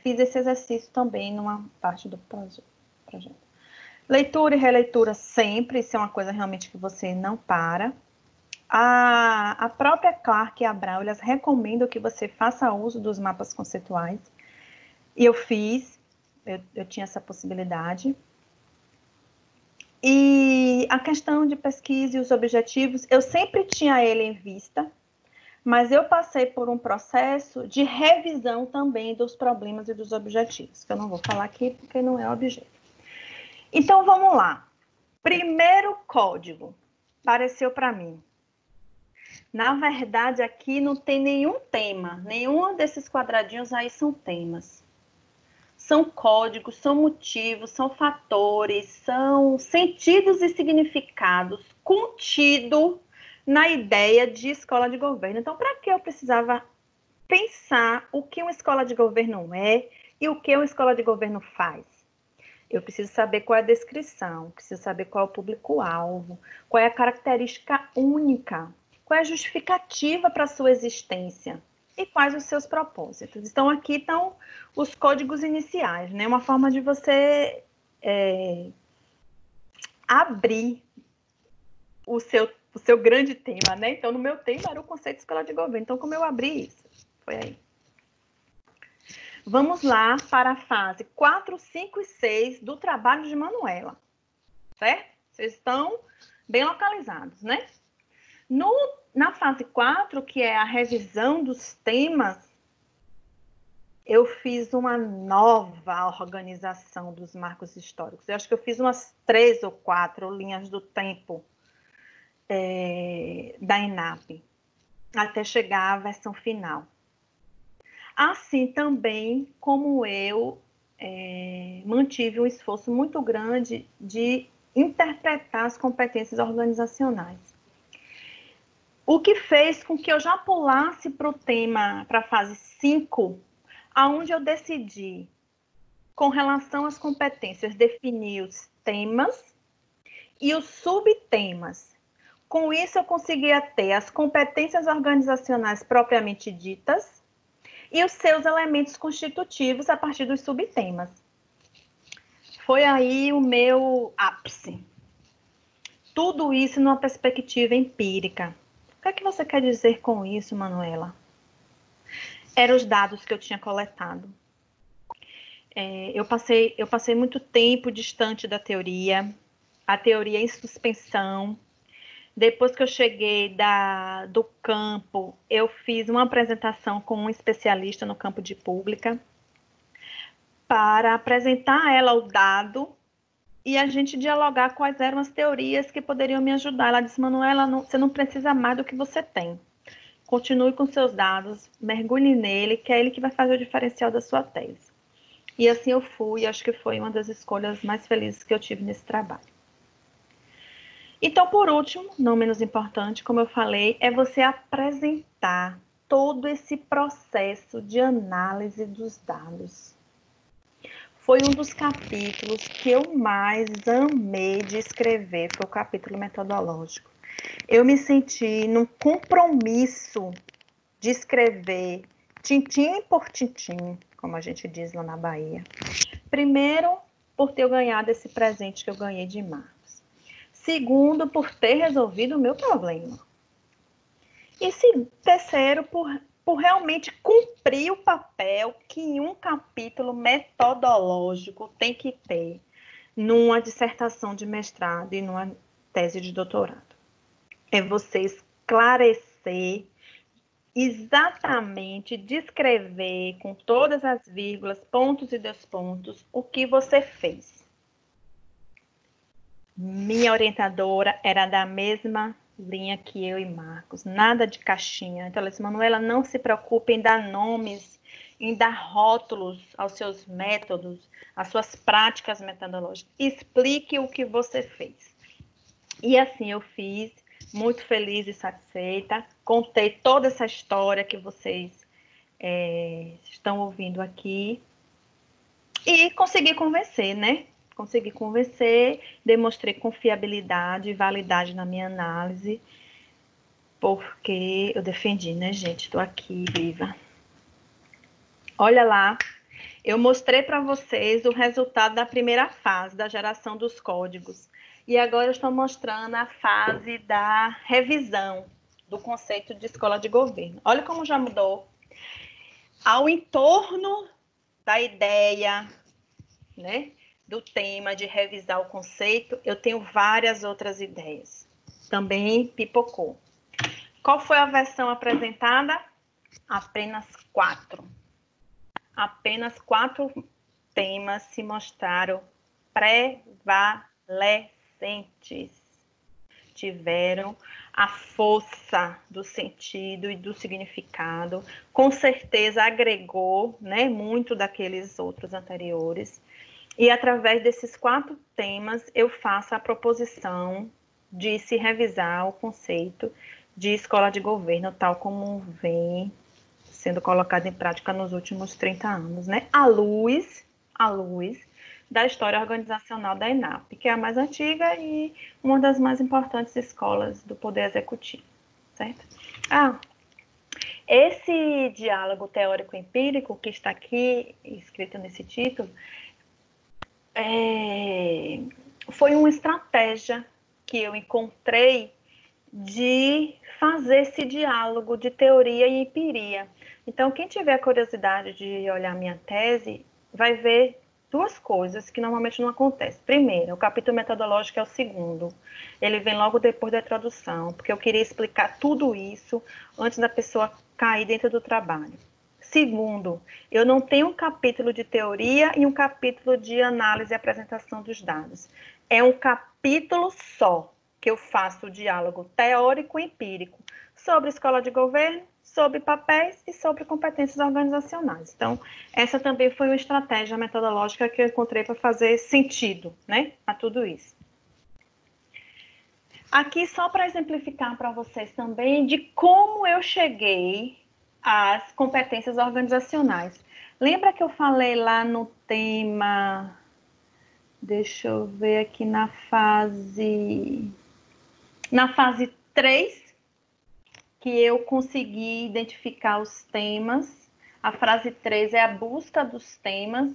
Fiz esse exercício também numa parte do projeto. Leitura e releitura sempre, isso é uma coisa realmente que você não para. A própria Clark e a Brown, elas recomendam que você faça uso dos mapas conceituais. E eu fiz, eu tinha essa possibilidade. E a questão de pesquisa e os objetivos, eu sempre tinha ele em vista, mas eu passei por um processo de revisão também dos problemas e dos objetivos, que eu não vou falar aqui porque não é objeto. Então, vamos lá. Primeiro código, apareceu para mim. Na verdade, aqui não tem nenhum tema, nenhum desses quadradinhos aí são temas. São códigos, são motivos, são fatores, são sentidos e significados contidos na ideia de escola de governo. Então, para que eu precisava pensar o que uma escola de governo é e o que uma escola de governo faz? Eu preciso saber qual é a descrição, preciso saber qual é o público-alvo, qual é a característica única, qual é a justificativa para a sua existência e quais os seus propósitos. Então, aqui estão os códigos iniciais, né? Uma forma de você abrir o seu grande tema, né? Então, no meu tema era o conceito de escola de governo. Então, como eu abri isso? Foi aí. Vamos lá para a fase 4, 5 e 6 do trabalho de Manuela, certo? Vocês estão bem localizados, né? Na fase 4, que é a revisão dos temas, eu fiz uma nova organização dos marcos históricos. Eu acho que eu fiz umas 3 ou 4 linhas do tempo da ENAP, até chegar à versão final. Assim também como eu mantive um esforço muito grande de interpretar as competências organizacionais. O que fez com que eu já pulasse para o tema, para a fase 5, onde eu decidi, com relação às competências, definir os temas e os subtemas. Com isso, eu conseguia ter as competências organizacionais propriamente ditas e os seus elementos constitutivos a partir dos subtemas. Foi aí o meu ápice. Tudo isso numa perspectiva empírica. O que é que você quer dizer com isso, Manuela? Eram os dados que eu tinha coletado. Eu passei muito tempo distante da teoria, a teoria em suspensão. Depois que eu cheguei do campo, eu fiz uma apresentação com um especialista no campo de pública para apresentar a ela o dado e a gente dialogar quais eram as teorias que poderiam me ajudar. Ela disse, Manuela, você não precisa mais do que você tem. Continue com seus dados, mergulhe nele, que é ele que vai fazer o diferencial da sua tese. E assim eu fui, acho que foi uma das escolhas mais felizes que eu tive nesse trabalho. Então, por último, não menos importante, como eu falei, é você apresentar todo esse processo de análise dos dados. Foi um dos capítulos que eu mais amei de escrever, foi o capítulo metodológico. Eu me senti num compromisso de escrever tintim por tintim, como a gente diz lá na Bahia. Primeiro, por ter ganhado esse presente que eu ganhei de Marcos. Segundo, por ter resolvido o meu problema. E terceiro, por realmente cumprir o papel que um capítulo metodológico tem que ter numa dissertação de mestrado e numa tese de doutorado. É você esclarecer exatamente, descrever com todas as vírgulas, pontos e despontos, o que você fez. Minha orientadora era da mesma linha que eu e Marcos, nada de caixinha. Então ela disse: Manuela, não se preocupe em dar nomes, em dar rótulos aos seus métodos, às suas práticas metodológicas. Explique o que você fez. E assim eu fiz, muito feliz e satisfeita. Contei toda essa história que vocês estão ouvindo aqui. E consegui convencer, né? Consegui convencer, demonstrei confiabilidade e validade na minha análise, porque eu defendi, né, gente? Estou aqui, viva. Olha lá, eu mostrei para vocês o resultado da primeira fase, da geração dos códigos. E agora eu estou mostrando a fase da revisão do conceito de escola de governo. Olha como já mudou. Ao entorno da ideia, né, do tema de revisar o conceito, eu tenho várias outras ideias. Também pipocou. Qual foi a versão apresentada? Apenas 4. Apenas 4 temas se mostraram prevalecentes. Tiveram a força do sentido e do significado. Com certeza agregou, né, muito daqueles outros anteriores. E através desses 4 temas, eu faço a proposição de se revisar o conceito de escola de governo, tal como vem sendo colocado em prática nos últimos 30 anos, né? À luz da história organizacional da ENAP, que é a mais antiga e uma das mais importantes escolas do Poder Executivo, certo? Esse diálogo teórico-empírico que está aqui, escrito nesse título, foi uma estratégia que eu encontrei de fazer esse diálogo de teoria e empiria. Então, quem tiver curiosidade de olhar minha tese, vai ver 2 coisas que normalmente não acontecem. Primeiro, o capítulo metodológico é o segundo. Ele vem logo depois da introdução, porque eu queria explicar tudo isso antes da pessoa cair dentro do trabalho. Segundo, eu não tenho um capítulo de teoria e um capítulo de análise e apresentação dos dados. É um capítulo só que eu faço o diálogo teórico e empírico sobre escola de governo, sobre papéis e sobre competências organizacionais. Então, essa também foi uma estratégia metodológica que eu encontrei para fazer sentido, né, a tudo isso. Aqui, só para exemplificar para vocês também de como eu cheguei às competências organizacionais. Lembra que eu falei lá no tema, deixa eu ver aqui na fase 3, que eu consegui identificar os temas. A fase 3 é a busca dos temas.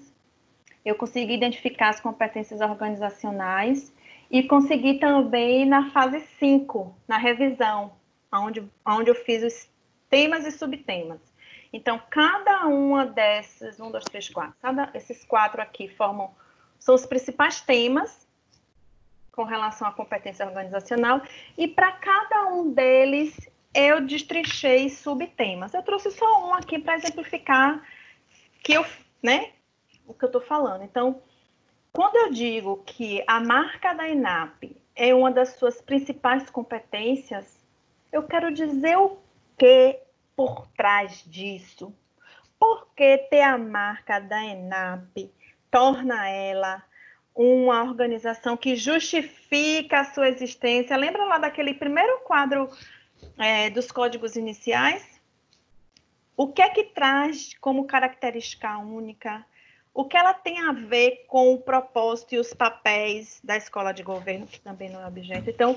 Eu consegui identificar as competências organizacionais e consegui também na fase 5, na revisão, onde eu fiz os temas e subtemas. Então, cada uma dessas, 1, 2, 3, 4, esses 4 aqui são os principais temas com relação à competência organizacional, e para cada um deles eu destrinchei subtemas. Eu trouxe só um aqui para exemplificar o que eu estou falando. Então, quando eu digo que a marca da ENAP é uma das suas principais competências, eu quero dizer o que por trás disso. Porque ter a marca da ENAP torna ela uma organização que justifica a sua existência. Lembra lá daquele primeiro quadro dos códigos iniciais? O que é que traz como característica única? O que ela tem a ver com o propósito e os papéis da escola de governo, que também não é objeto. Então,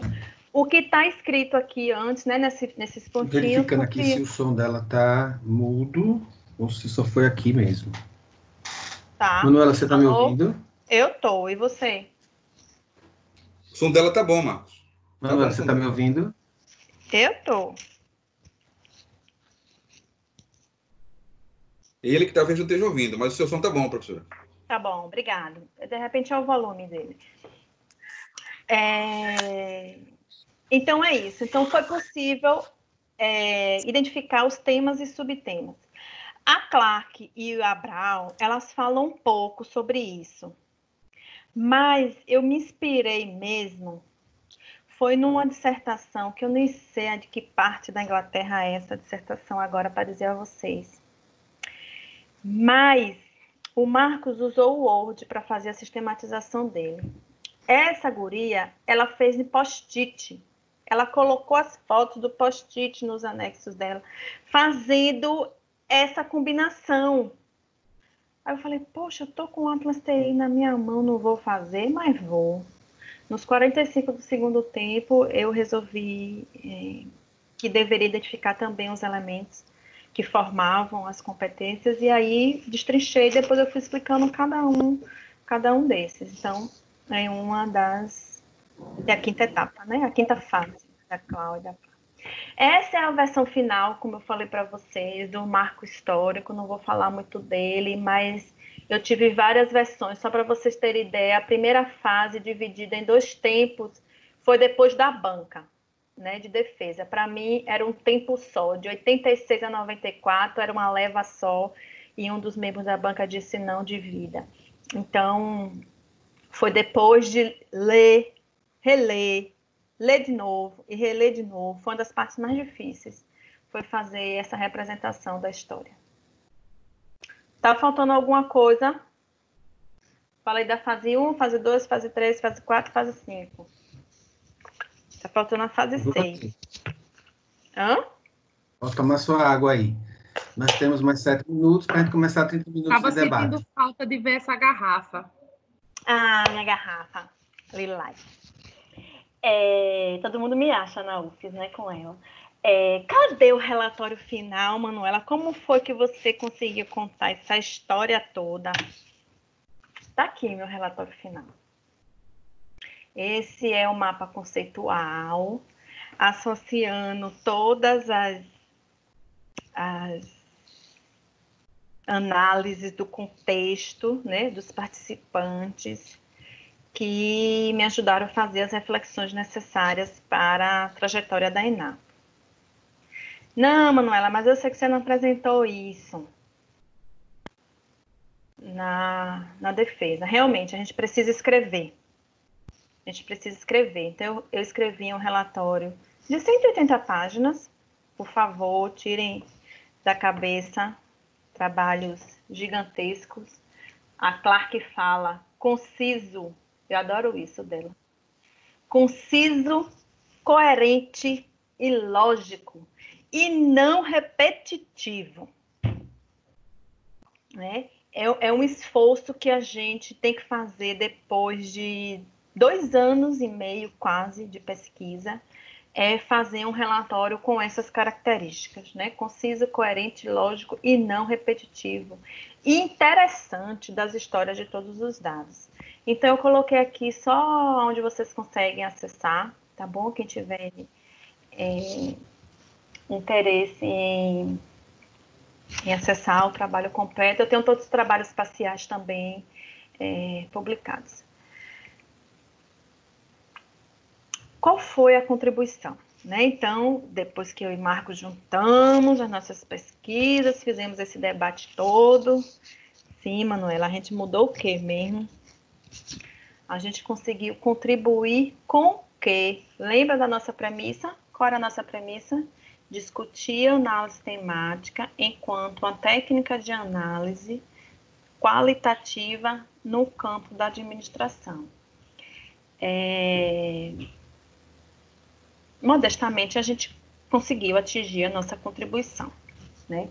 o que está escrito aqui antes, né, nesses pontinhos... Verificando aqui se o som dela está mudo ou se só foi aqui mesmo. Tá. Manuela, você está me Alô? ouvindo? Eu tô, e você? O som dela tá bom, Marcos. Manuela, bom, você está me ouvindo? Eu tô. Ele que talvez não esteja ouvindo, mas o seu som tá bom, professora. Tá bom, obrigado. De repente é o volume dele. Então é isso. Então foi possível identificar os temas e subtemas. A Clark e a Brown, elas falam um pouco sobre isso. Mas eu me inspirei mesmo, foi numa dissertação, que eu nem sei de que parte da Inglaterra é essa dissertação agora para dizer a vocês. Mas o Marcos usou o Word para fazer a sistematização dele. Essa guria, ela fez em post-it. Ela colocou as fotos do post-it nos anexos dela, fazendo essa combinação. Aí eu falei, poxa, eu tô com o Atlas TI na minha mão, não vou fazer, mas vou. Nos 45 do segundo tempo, eu resolvi que deveria identificar também os elementos que formavam as competências, e aí destrinchei, depois eu fui explicando cada um desses. Então, é uma é a quinta etapa, né? A quinta fase da Cláudia. Essa é a versão final, como eu falei para vocês, do marco histórico. Não vou falar muito dele, mas eu tive várias versões. Só para vocês terem ideia, a primeira fase, dividida em 2 tempos, foi depois da banca, né, de defesa. Para mim, era um tempo só. De 86 a 94, era uma leva só. E um dos membros da banca disse não, divida. Então, foi depois de ler, reler, ler de novo e reler de novo. Foi uma das partes mais difíceis. Foi fazer essa representação da história. Tá faltando alguma coisa? Falei da fase 1, fase 2, fase 3, fase 4, fase 5. Tá faltando a fase 6. Hã? Pode tomar sua água aí. Nós temos mais 7 minutos para a gente começar 30 minutos Estava de debate. sentindo falta de ver essa garrafa. Ah, minha garrafa. Lilás. Todo mundo me acha na UFES, né, com ela. Cadê o relatório final, Manuela? Como foi que você conseguiu contar essa história toda? Tá aqui meu relatório final. Esse é o mapa conceitual, associando todas as análises do contexto, né, dos participantes, que me ajudaram a fazer as reflexões necessárias para a trajetória da ENAP. Não, Manuela, mas eu sei que você não apresentou isso na defesa. Realmente, a gente precisa escrever. Então, eu escrevi um relatório de 180 páginas. Por favor, tirem da cabeça trabalhos gigantescos. A Clark fala conciso. Eu adoro isso dela. Conciso, coerente e lógico. E não repetitivo. Né? É um esforço que a gente tem que fazer depois de 2 anos e meio quase de pesquisa, fazer um relatório com essas características, né? Conciso, coerente, lógico e não repetitivo. E interessante das histórias de todos os dados. Então, eu coloquei aqui só onde vocês conseguem acessar, tá bom? Quem tiver interesse em acessar o trabalho completo. Eu tenho todos os trabalhos parciais também publicados. Qual foi a contribuição? Né? Então, depois que eu e Marcos juntamos as nossas pesquisas, fizemos esse debate todo. Sim, Manuela, a gente mudou o quê mesmo? A gente conseguiu contribuir com o quê? Lembra da nossa premissa? Qual era a nossa premissa? Discutir a análise temática enquanto uma técnica de análise qualitativa no campo da administração. Modestamente, a gente conseguiu atingir a nossa contribuição, né?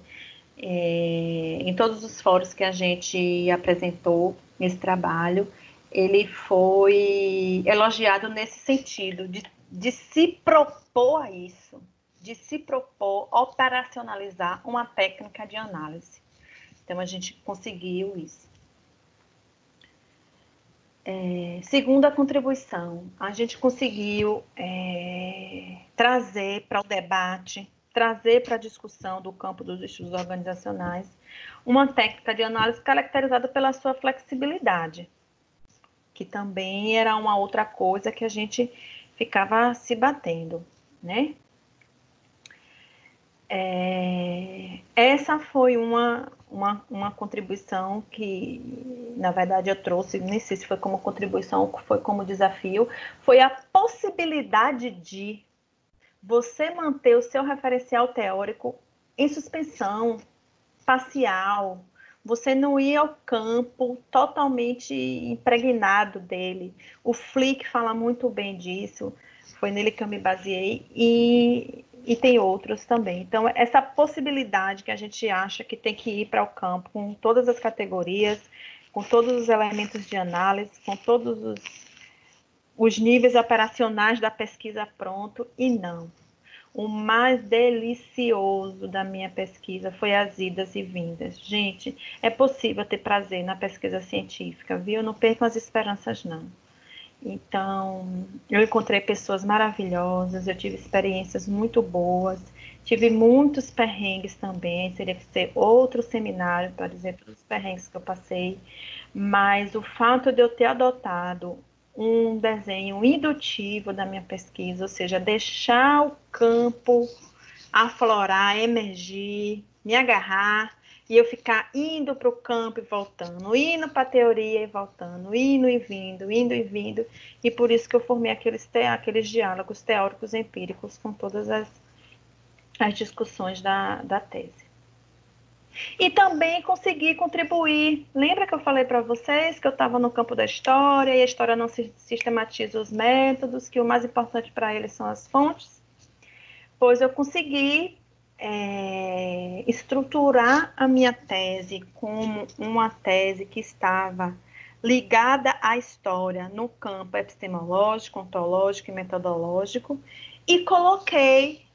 Em todos os fóruns que a gente apresentou nesse trabalho, ele foi elogiado nesse sentido, de se propor a isso, de se propor operacionalizar uma técnica de análise. Então, a gente conseguiu isso. Segunda contribuição, a gente conseguiu trazer para o debate, trazer para a discussão do campo dos estudos organizacionais, uma técnica de análise caracterizada pela sua flexibilidade, que também era uma outra coisa que a gente ficava se batendo, né? Essa foi uma contribuição que, na verdade, eu trouxe, nem sei se foi como contribuição ou foi como desafio, foi a possibilidade de você manter o seu referencial teórico em suspensão, parcial, você não ir ao campo totalmente impregnado dele. O Flick fala muito bem disso, foi nele que eu me baseei, e tem outros também. Então, essa possibilidade que a gente acha que tem que ir para o campo com todas as categorias, com todos os elementos de análise, com todos os níveis operacionais da pesquisa pronto, e não. O mais delicioso da minha pesquisa foi as idas e vindas. Gente, é possível ter prazer na pesquisa científica, viu? Não percam as esperanças, não. Então, eu encontrei pessoas maravilhosas, eu tive experiências muito boas, tive muitos perrengues também, teria que ser outro seminário para dizer todos os perrengues que eu passei, mas o fato de eu ter adotado um desenho indutivo da minha pesquisa, ou seja, deixar o campo aflorar, emergir, me agarrar, e eu ficar indo para o campo e voltando, indo para a teoria e voltando, indo e vindo, e por isso que eu formei aqueles diálogos teóricos empíricos com todas as discussões da tese. E também consegui contribuir. Lembra que eu falei para vocês que eu estava no campo da história e a história não sistematiza os métodos, que o mais importante para eles são as fontes? Pois eu consegui estruturar a minha tese como uma tese que estava ligada à história no campo epistemológico, ontológico e metodológico, e coloquei,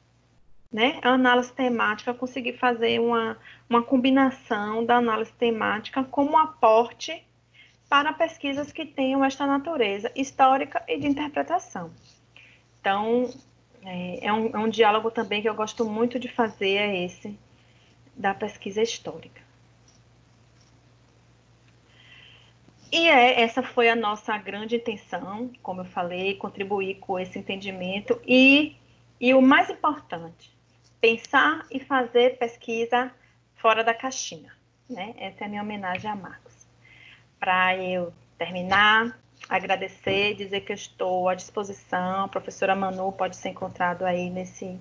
né, a análise temática, consegui fazer uma combinação da análise temática como aporte para pesquisas que tenham esta natureza histórica e de interpretação. Então, é um diálogo também que eu gosto muito de fazer, é esse da pesquisa histórica. E essa foi a nossa grande intenção, como eu falei, contribuir com esse entendimento e o mais importante, pensar e fazer pesquisa fora da caixinha, né? Essa é a minha homenagem a Marcos. Para eu terminar, agradecer, dizer que eu estou à disposição, a professora Manu pode ser encontrado aí nesse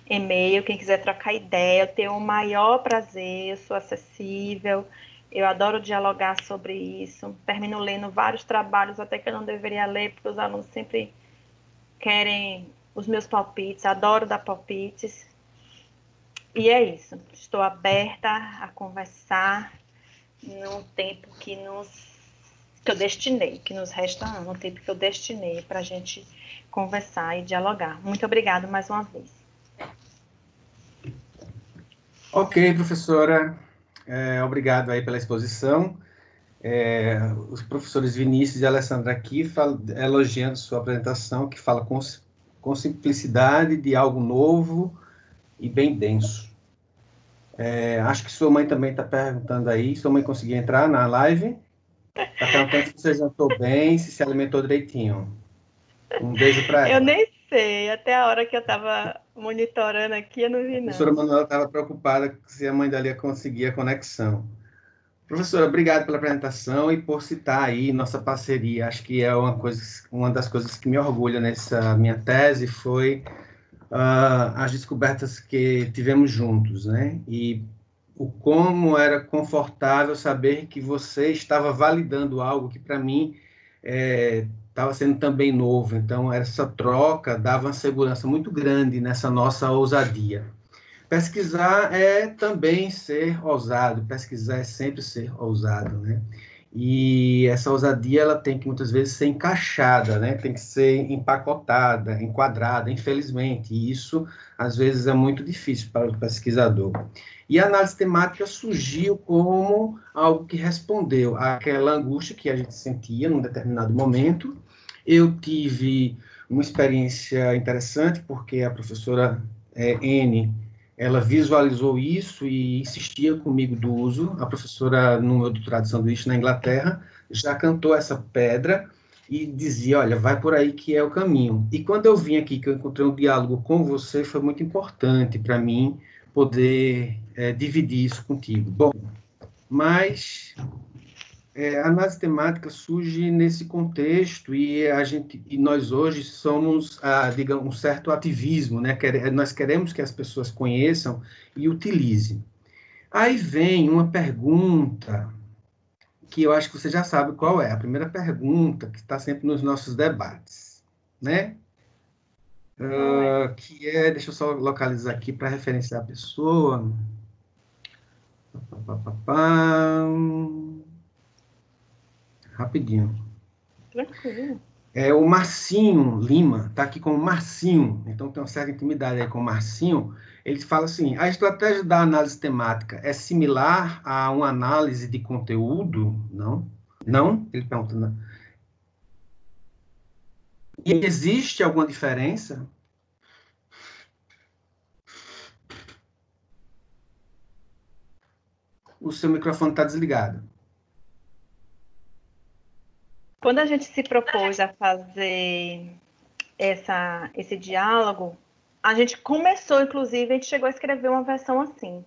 e-mail, quem quiser trocar ideia, eu tenho o maior prazer, eu sou acessível, eu adoro dialogar sobre isso, termino lendo vários trabalhos, até que eu não deveria ler, porque os alunos sempre querem os meus palpites, adoro dar palpites, e é isso, estou aberta a conversar num tempo que eu destinei, que nos resta um tempo que eu destinei para a gente conversar e dialogar. Muito obrigada mais uma vez. Ok, professora, obrigado aí pela exposição. Os professores Vinícius e Alessandra aqui elogiando sua apresentação, que fala com simplicidade de algo novo e bem denso. Acho que sua mãe também está perguntando aí, sua mãe conseguiu entrar na live? Está perguntando se você jantou bem, se alimentou direitinho. Um beijo para ela. Eu nem sei, até a hora que eu estava monitorando aqui, eu não vi, não. A professora Manuela estava preocupada se a mãe dela ia conseguir a conexão. Professora, obrigado pela apresentação e por citar aí nossa parceria. Acho que é uma das coisas que me orgulha nessa minha tese foi as descobertas que tivemos juntos, né? E o como era confortável saber que você estava validando algo que, para mim, estava sendo também novo. Então, essa troca dava uma segurança muito grande nessa nossa ousadia. Pesquisar é também ser ousado, pesquisar é sempre ser ousado, né? E essa ousadia, ela tem que, muitas vezes, ser encaixada, né? Tem que ser empacotada, enquadrada, infelizmente. E isso, às vezes, é muito difícil para o pesquisador. E a análise temática surgiu como algo que respondeu àquela angústia que a gente sentia num determinado momento. Eu tive uma experiência interessante, porque a professora N, ela visualizou isso e insistia comigo do uso. A professora, no meu doutorado de sanduíche na Inglaterra, já cantou essa pedra e dizia, olha, vai por aí que é o caminho. E quando eu vim aqui, que eu encontrei um diálogo com você, foi muito importante para mim poder dividir isso contigo. Bom, mas a análise temática surge nesse contexto e nós hoje somos, digamos, um certo ativismo, né? Nós queremos que as pessoas conheçam e utilizem. Aí vem uma pergunta que eu acho que você já sabe qual é. A primeira pergunta que está sempre nos nossos debates, né? Que deixa eu só localizar aqui para referenciar a pessoa. Rapidinho. Tranquilo. O Marcinho Lima, está aqui como Marcinho, então tem uma certa intimidade aí com o Marcinho. Ele fala assim: a estratégia da análise temática é similar a uma análise de conteúdo? Não? Não? Ele pergunta. Não. E existe alguma diferença? O seu microfone está desligado. Quando a gente se propôs a fazer esse diálogo, a gente começou, inclusive, a gente chegou a escrever uma versão assim,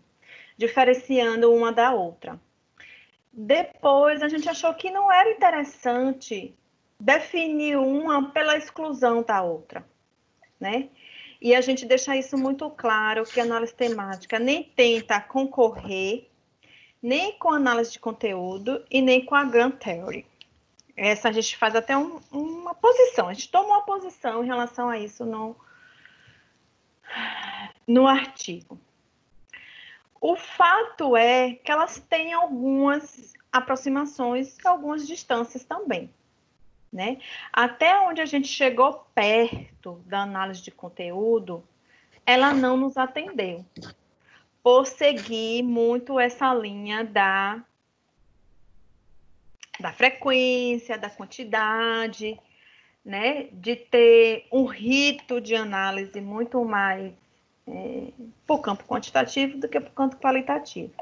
diferenciando uma da outra. Depois, a gente achou que não era interessante definir uma pela exclusão da outra, né? E a gente deixa isso muito claro, que a análise temática nem tenta concorrer nem com a análise de conteúdo e nem com a Grand Theory. Essa a gente faz até uma posição, a gente toma uma posição em relação a isso no artigo. O fato é que elas têm algumas aproximações e algumas distâncias também, né? Até onde a gente chegou perto da análise de conteúdo, ela não nos atendeu, por seguir muito essa linha da frequência, da quantidade, né? De ter um rito de análise muito mais por campo quantitativo do que por campo qualitativo.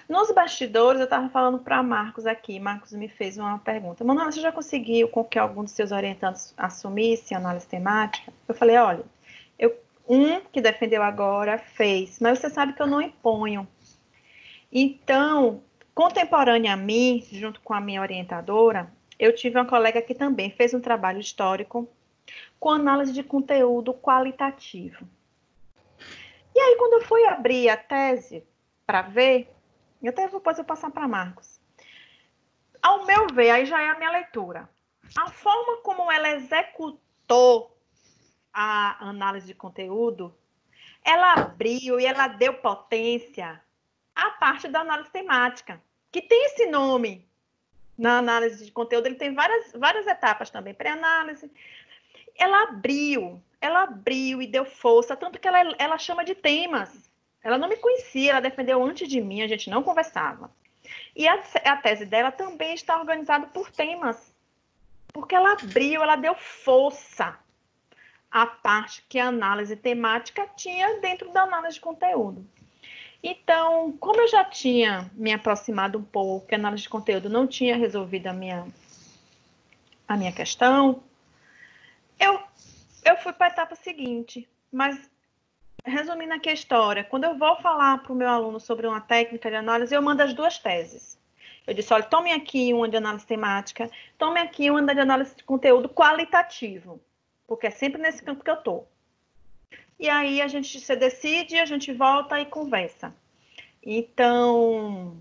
Nos bastidores, eu estava falando para Marcos aqui, Marcos me fez uma pergunta: Manuela, você já conseguiu com que algum dos seus orientandos assumisse análise temática? Eu falei, olha, um que defendeu agora fez, mas você sabe que eu não imponho. Então, contemporânea a mim, junto com a minha orientadora, eu tive uma colega que também fez um trabalho histórico com análise de conteúdo qualitativo. E aí, quando eu fui abrir a tese para ver, depois eu passar para Marcos. Ao meu ver, aí já é a minha leitura. A forma como ela executou a análise de conteúdo, ela abriu e ela deu potência à parte da análise temática, que tem esse nome na análise de conteúdo, ele tem várias etapas também, pré-análise. Ela abriu e deu força, tanto que ela chama de temas. Ela não me conhecia, ela defendeu antes de mim, a gente não conversava. E a tese dela também está organizada por temas, porque ela abriu, ela deu força à parte que a análise temática tinha dentro da análise de conteúdo. Então, como eu já tinha me aproximado um pouco, que a análise de conteúdo não tinha resolvido a minha questão, eu fui para a etapa seguinte. Mas, resumindo aqui a história, quando eu vou falar para o meu aluno sobre uma técnica de análise, eu mando as duas teses. Eu disse, olha, tome aqui uma de análise temática, tome aqui uma de análise de conteúdo qualitativo, porque é sempre nesse campo que eu estou. E aí a gente se decide, a gente volta e conversa. Então,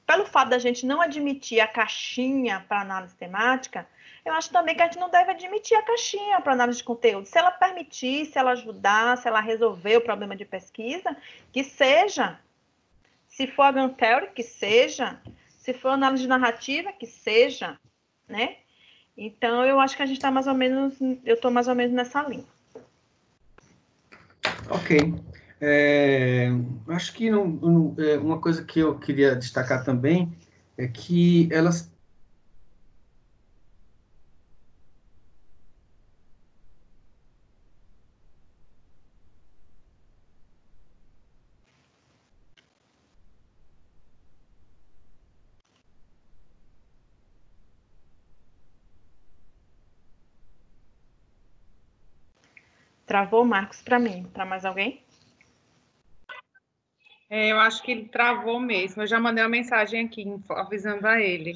pelo fato da gente não admitir a caixinha para análise temática, eu acho também que a gente não deve admitir a caixinha para análise de conteúdo. Se ela permitir, se ela ajudar, se ela resolver o problema de pesquisa, que seja. Se for a Grand Theory, que seja. Se for análise de narrativa, que seja, né? Então, eu acho que a gente está mais ou menos, eu estou mais ou menos nessa linha. Ok. Acho que uma coisa que eu queria destacar também é que elas Travou, Marcos, para mim. Para mais alguém? Eu acho que ele travou mesmo. Eu já mandei uma mensagem aqui avisando a ele.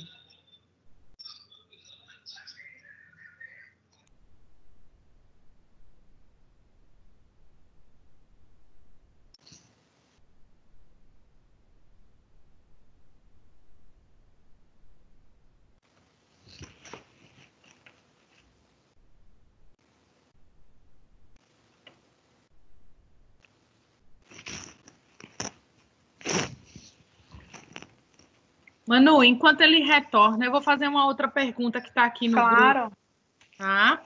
Manu, enquanto ele retorna, eu vou fazer uma outra pergunta que está aqui no grupo. Tá? Claro.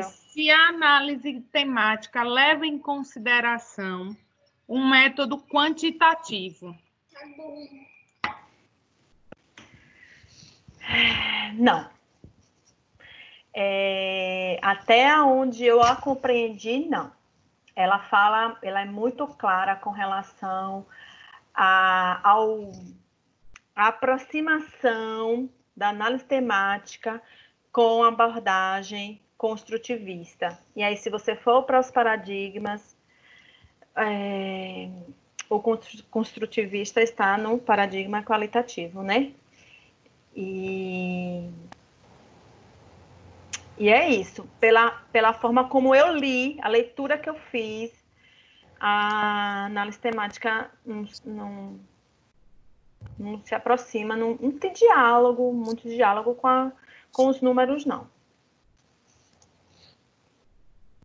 Se a análise temática leva em consideração um método quantitativo? Não. Até onde eu a compreendi, não. Ela é muito clara com relação à aproximação da análise temática com abordagem construtivista. E aí, se você for para os paradigmas, o construtivista está no paradigma qualitativo, né? E é isso, pela forma como eu li, a leitura que eu fiz, a análise temática não se aproxima, não tem muito diálogo com os números, não.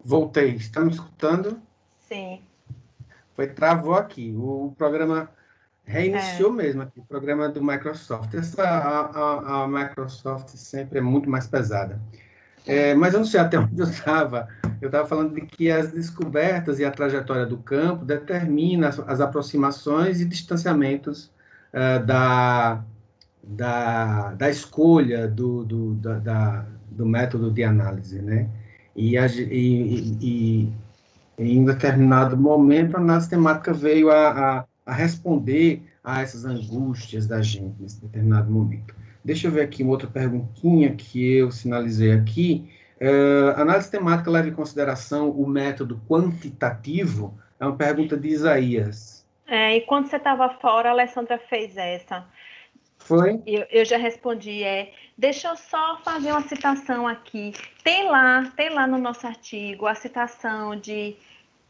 Voltei. Está me escutando? Sim. Travou aqui. O programa reiniciou mesmo aqui, o programa do Microsoft. A Microsoft sempre é muito mais pesada. Mas eu não sei até onde eu estava. Eu estava falando de que as descobertas e a trajetória do campo determinam as aproximações e distanciamentos da escolha do método de análise, né? E em determinado momento, a análise temática veio a responder a essas angústias da gente, nesse determinado momento. Deixa eu ver aqui uma outra perguntinha que eu sinalizei aqui. Análise temática leva em consideração o método quantitativo? É uma pergunta de Isaías. E quando você estava fora, a Alessandra fez essa. Foi? Eu já respondi, deixa eu só fazer uma citação aqui. Tem lá no nosso artigo a citação de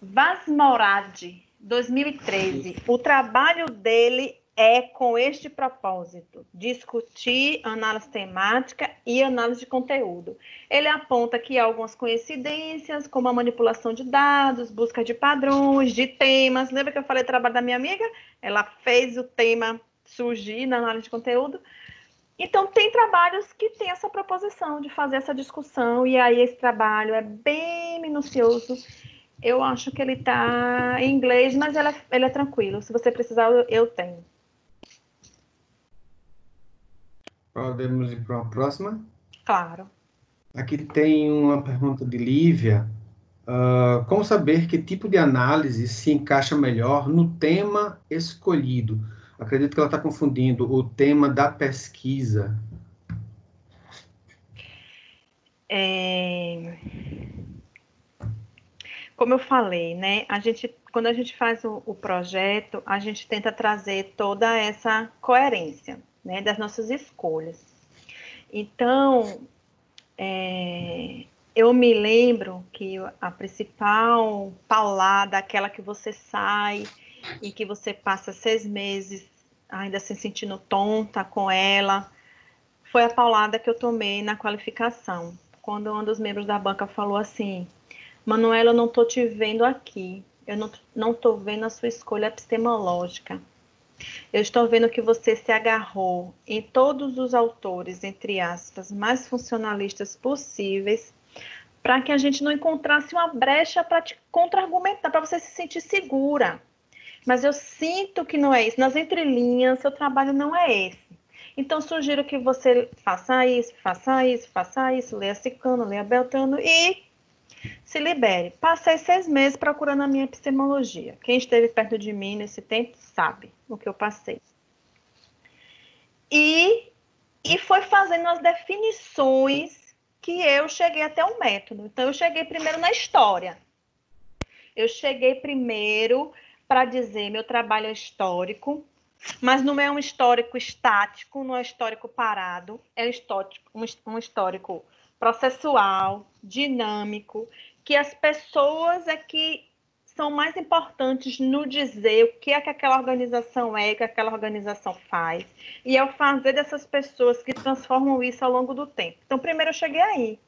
Vasmorad, 2013. O trabalho dele é com este propósito: discutir análise temática e análise de conteúdo. Ele aponta que há algumas coincidências, como a manipulação de dados, busca de padrões, de temas. Lembra que eu falei do trabalho da minha amiga? Ela fez o tema surgir na análise de conteúdo. Então, tem trabalhos que têm essa proposição de fazer essa discussão, e aí esse trabalho é bem minucioso. Eu acho que ele está em inglês, mas ele é tranquilo. Se você precisar, eu tenho. Podemos ir para uma próxima? Claro. Aqui tem uma pergunta de Lívia. Como saber que tipo de análise se encaixa melhor no tema escolhido? Acredito que ela está confundindo o tema da pesquisa. Como eu falei, né? Quando a gente faz o projeto, a gente tenta trazer toda essa coerência, né, das nossas escolhas. Então, eu me lembro que a principal paulada, aquela que você sai e que você passa 6 meses ainda se sentindo tonta com ela, foi a paulada que eu tomei na qualificação, quando um dos membros da banca falou assim: Manuela, eu não estou te vendo aqui, eu não estou vendo a sua escolha epistemológica. Eu estou vendo que você se agarrou em todos os autores, entre aspas, mais funcionalistas possíveis, para que a gente não encontrasse uma brecha para te contra-argumentar, para você se sentir segura. Mas eu sinto que não é isso. Nas entrelinhas, seu trabalho não é esse. Então, sugiro que você faça isso, faça isso, faça isso, leia Cicano, leia Beltrano e se libere. Passei 6 meses procurando a minha epistemologia. Quem esteve perto de mim nesse tempo sabe o que eu passei. E foi fazendo as definições que eu cheguei até o método. Então, eu cheguei primeiro na história. Eu cheguei primeiro para dizer meu trabalho é histórico, mas não é um histórico estático, não é um histórico parado, é um histórico processual, dinâmico, que as pessoas é que são mais importantes no dizer o que é que aquela organização é, o que aquela organização faz, e é o fazer dessas pessoas que transformam isso ao longo do tempo. Então, primeiro eu cheguei aí.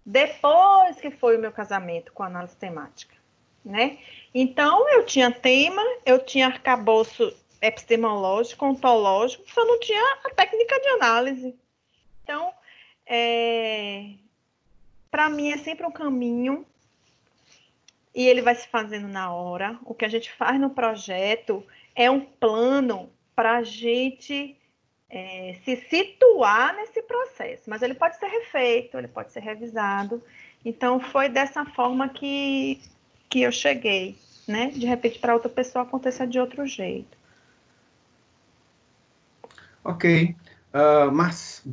Depois que foi o meu casamento com a análise temática, né? Então, eu tinha tema, eu tinha arcabouço epistemológico, ontológico, só não tinha a técnica de análise. Então, para mim é sempre um caminho e ele vai se fazendo na hora. O que a gente faz no projeto é um plano para a gente se situar nesse processo, mas ele pode ser refeito, ele pode ser revisado. Então, foi dessa forma que eu cheguei, né? De repente, para outra pessoa aconteça de outro jeito. Ok. Mas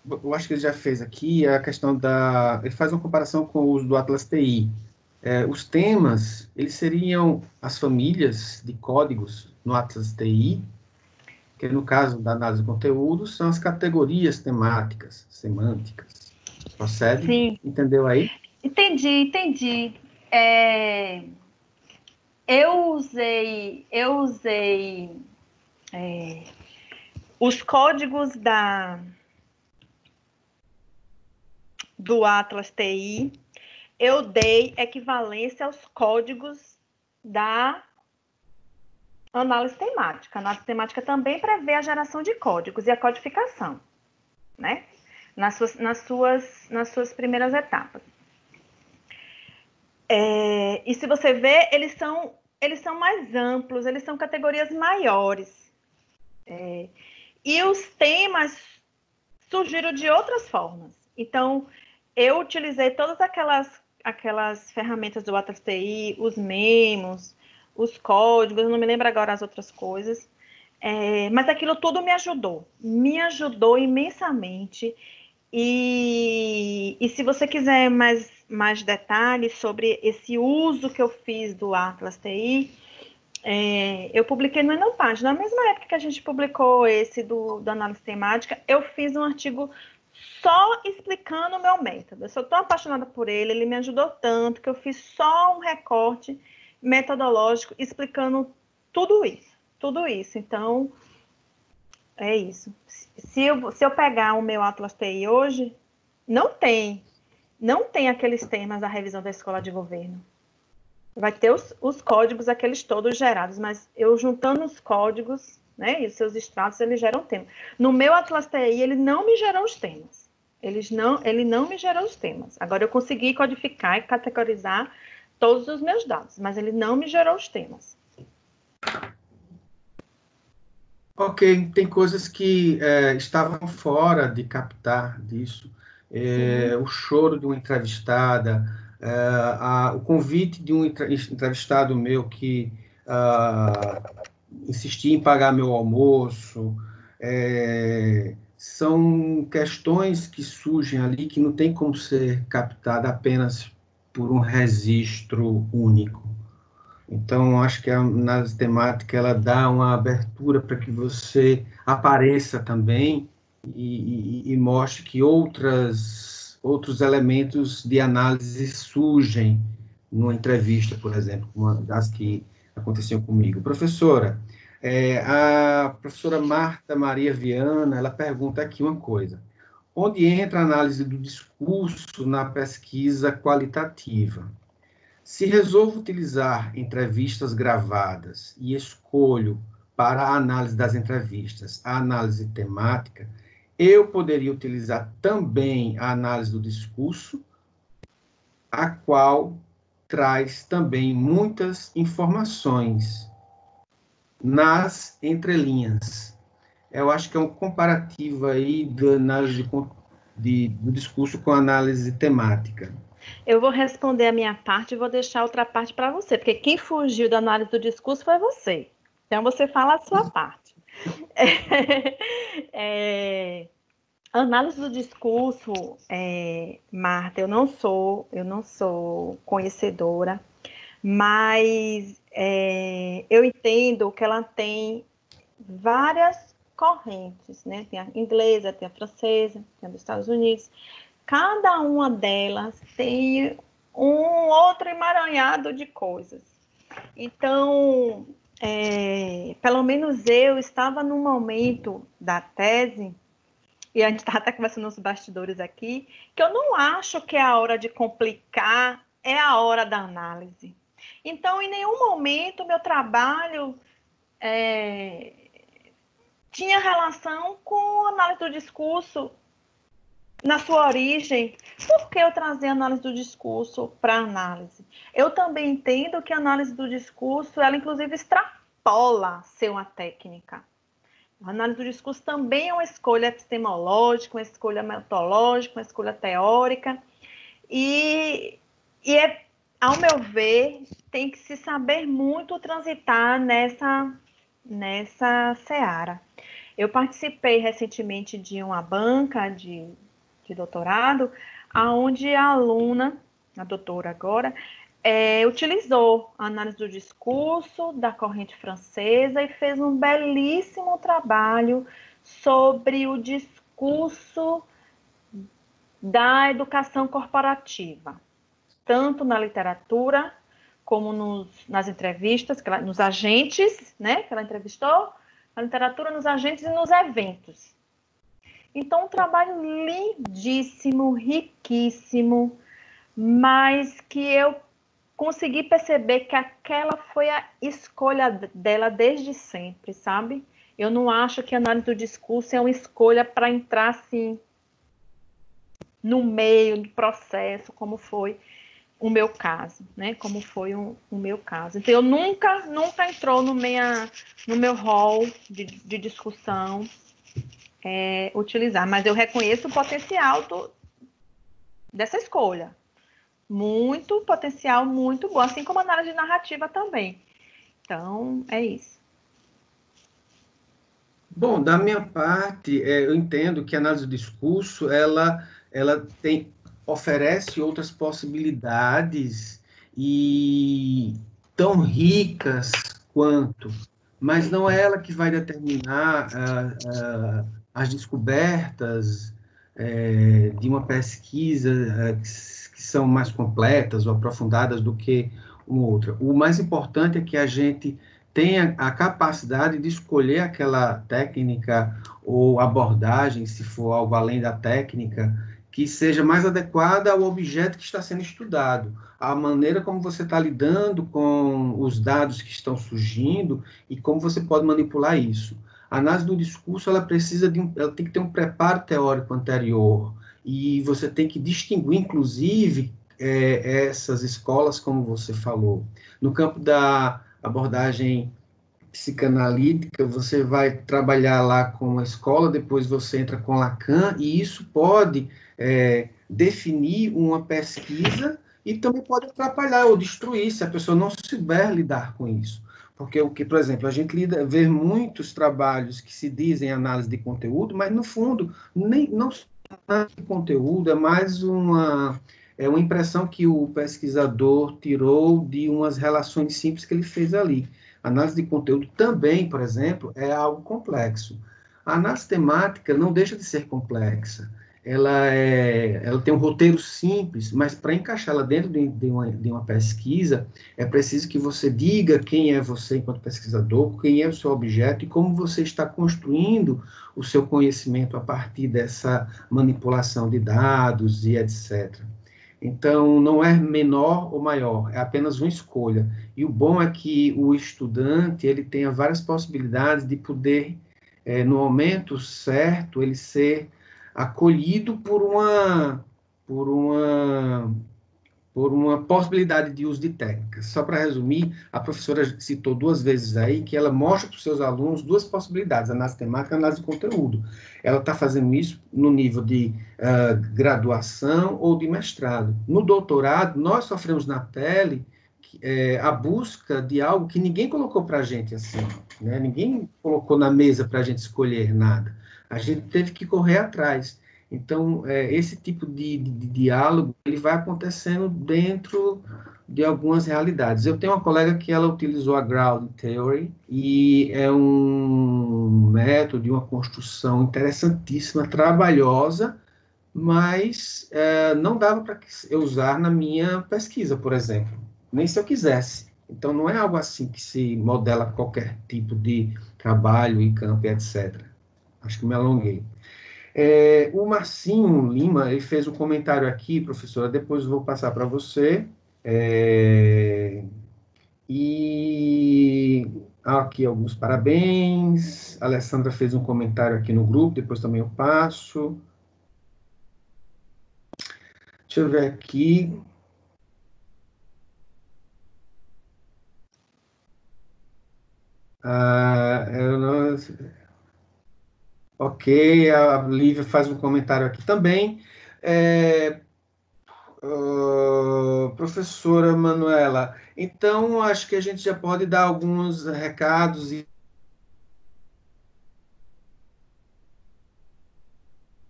eu acho que ele já fez aqui a questão da... Ele faz uma comparação com o uso do Atlas TI. Os temas, eles seriam as famílias de códigos no Atlas TI, que no caso da análise de conteúdo, são as categorias temáticas, semânticas. Procede? Sim. Entendeu aí? Entendi. Eu usei os códigos do Atlas TI, eu dei equivalência aos códigos da análise temática. A análise temática também prevê a geração de códigos e a codificação, né? Nas suas primeiras etapas. E se você vê, eles são mais amplos, eles são categorias maiores. E os temas surgiram de outras formas. Então, eu utilizei todas aquelas ferramentas do Atlas TI, os memos, os códigos, eu não me lembro agora as outras coisas, mas aquilo tudo me ajudou imensamente. E se você quiser mais detalhes sobre esse uso que eu fiz do Atlas TI, eu publiquei no Enopage. Na mesma época que a gente publicou esse do análise temática, eu fiz um artigo só explicando o meu método. Eu sou tão apaixonada por ele me ajudou tanto que eu fiz só um recorte metodológico explicando tudo isso. Então, é isso. Se eu pegar o meu Atlas TI hoje, não tem aqueles temas da revisão da escola de governo. Vai ter os códigos, aqueles todos gerados, mas eu juntando os códigos, né, e os seus extratos, eles geram temas. No meu Atlas TI, ele não me gerou os temas. Ele não me gerou os temas. Agora, eu consegui codificar e categorizar todos os meus dados, mas ele não me gerou os temas. Ok, tem coisas que estavam fora de captar disso. O choro de uma entrevistada, o convite de um entrevistado meu que insistia em pagar meu almoço, são questões que surgem ali que não tem como ser captada apenas por um registro único. Então, acho que a análise temática ela dá uma abertura para que você apareça também e mostre que outros elementos de análise surgem numa entrevista, por exemplo, uma das que aconteceu comigo. Professora, a professora Marta Maria Viana, ela pergunta aqui uma coisa. Onde entra a análise do discurso na pesquisa qualitativa? Se resolvo utilizar entrevistas gravadas e escolho para a análise das entrevistas a análise temática, eu poderia utilizar também a análise do discurso, a qual traz também muitas informações nas entrelinhas. Eu acho que é um comparativo aí da análise do discurso com a análise temática. Eu vou responder a minha parte e vou deixar a outra parte para você, porque quem fugiu da análise do discurso foi você. Então, você fala a sua parte. Análise do discurso, Marta, eu não sou conhecedora, mas eu entendo que ela tem várias correntes, né? Tem a inglesa, tem a francesa, tem a dos Estados Unidos. Cada uma delas tem um outro emaranhado de coisas. Então, pelo menos eu estava num momento da tese, e a gente está até conversando nos bastidores aqui, que eu não acho que a hora de complicar é a hora da análise. Então, em nenhum momento, meu trabalho tinha relação com a análise do discurso na sua origem. Por que eu trazer a análise do discurso para a análise? Eu também entendo que a análise do discurso, ela inclusive extrapola ser uma técnica. A análise do discurso também é uma escolha epistemológica, uma escolha metodológica, uma escolha teórica. E ao meu ver, tem que se saber muito transitar nessa seara. Eu participei recentemente de uma banca de doutorado, onde a aluna, a doutora agora, utilizou a análise do discurso da corrente francesa e fez um belíssimo trabalho sobre o discurso da educação corporativa, tanto na literatura como nas entrevistas, nos agentes, né, que ela entrevistou, na literatura, nos agentes e nos eventos. Então, um trabalho lindíssimo, riquíssimo, mas que eu consegui perceber que aquela foi a escolha dela desde sempre, sabe? Eu não acho que a análise do discurso é uma escolha para entrar, assim, no meio do processo, como foi o meu caso, né? Como foi o meu caso. Então, eu nunca entrou no meu rol de discussão utilizar, mas eu reconheço o potencial dessa escolha. Muito potencial, muito bom, assim como a análise narrativa também. Então, é isso. Bom, da minha parte, eu entendo que a análise do discurso, ela oferece outras possibilidades e tão ricas quanto, mas não é ela que vai determinar as descobertas de uma pesquisa que são mais completas ou aprofundadas do que uma outra. O mais importante é que a gente tenha a capacidade de escolher aquela técnica ou abordagem, se for algo além da técnica, que seja mais adequada ao objeto que está sendo estudado, a maneira como você está lidando com os dados que estão surgindo e como você pode manipular isso. A análise do discurso, ela tem que ter um preparo teórico anterior, e você tem que distinguir, inclusive, essas escolas, como você falou. No campo da abordagem psicanalítica, você vai trabalhar lá com a escola, depois você entra com Lacan, e isso pode definir uma pesquisa e também pode atrapalhar ou destruir se a pessoa não souber lidar com isso. Porque, por exemplo, a gente vê muitos trabalhos que se dizem análise de conteúdo, mas, no fundo, não análise de conteúdo, é mais uma impressão que o pesquisador tirou de umas relações simples que ele fez ali. A análise de conteúdo também, por exemplo, é algo complexo. A análise temática não deixa de ser complexa. Ela tem um roteiro simples, mas para encaixá-la dentro de uma pesquisa, é preciso que você diga quem é você enquanto pesquisador, quem é o seu objeto e como você está construindo o seu conhecimento a partir dessa manipulação de dados e etc. Então, não é menor ou maior, é apenas uma escolha. E o bom é que o estudante ele tenha várias possibilidades de poder, no momento certo, ele ser acolhido por uma por uma possibilidade de uso de técnicas. Só para resumir, a professora citou 2 vezes aí que ela mostra para os seus alunos 2 possibilidades, análise temática e análise de conteúdo. Ela está fazendo isso no nível de graduação ou de mestrado. No doutorado, nós sofremos na pele a busca de algo que ninguém colocou para a gente assim, né? Ninguém colocou na mesa para a gente escolher nada. A gente teve que correr atrás. Então, esse tipo de diálogo ele vai acontecendo dentro de algumas realidades. Eu tenho uma colega que ela utilizou a Ground Theory e é um método de uma construção interessantíssima, trabalhosa, mas não dava para eu usar na minha pesquisa, por exemplo, nem se eu quisesse. Então, não é algo assim que se modela qualquer tipo de trabalho em campo, etc. Acho que me alonguei. O Marcinho Lima, ele fez um comentário aqui, professora, depois eu vou passar para você. E aqui alguns parabéns. A Alessandra fez um comentário aqui no grupo, depois também eu passo. Deixa eu ver aqui. Eu não... Ok, a Lívia faz um comentário aqui também. Professora Manuela, então acho que a gente já pode dar alguns recados e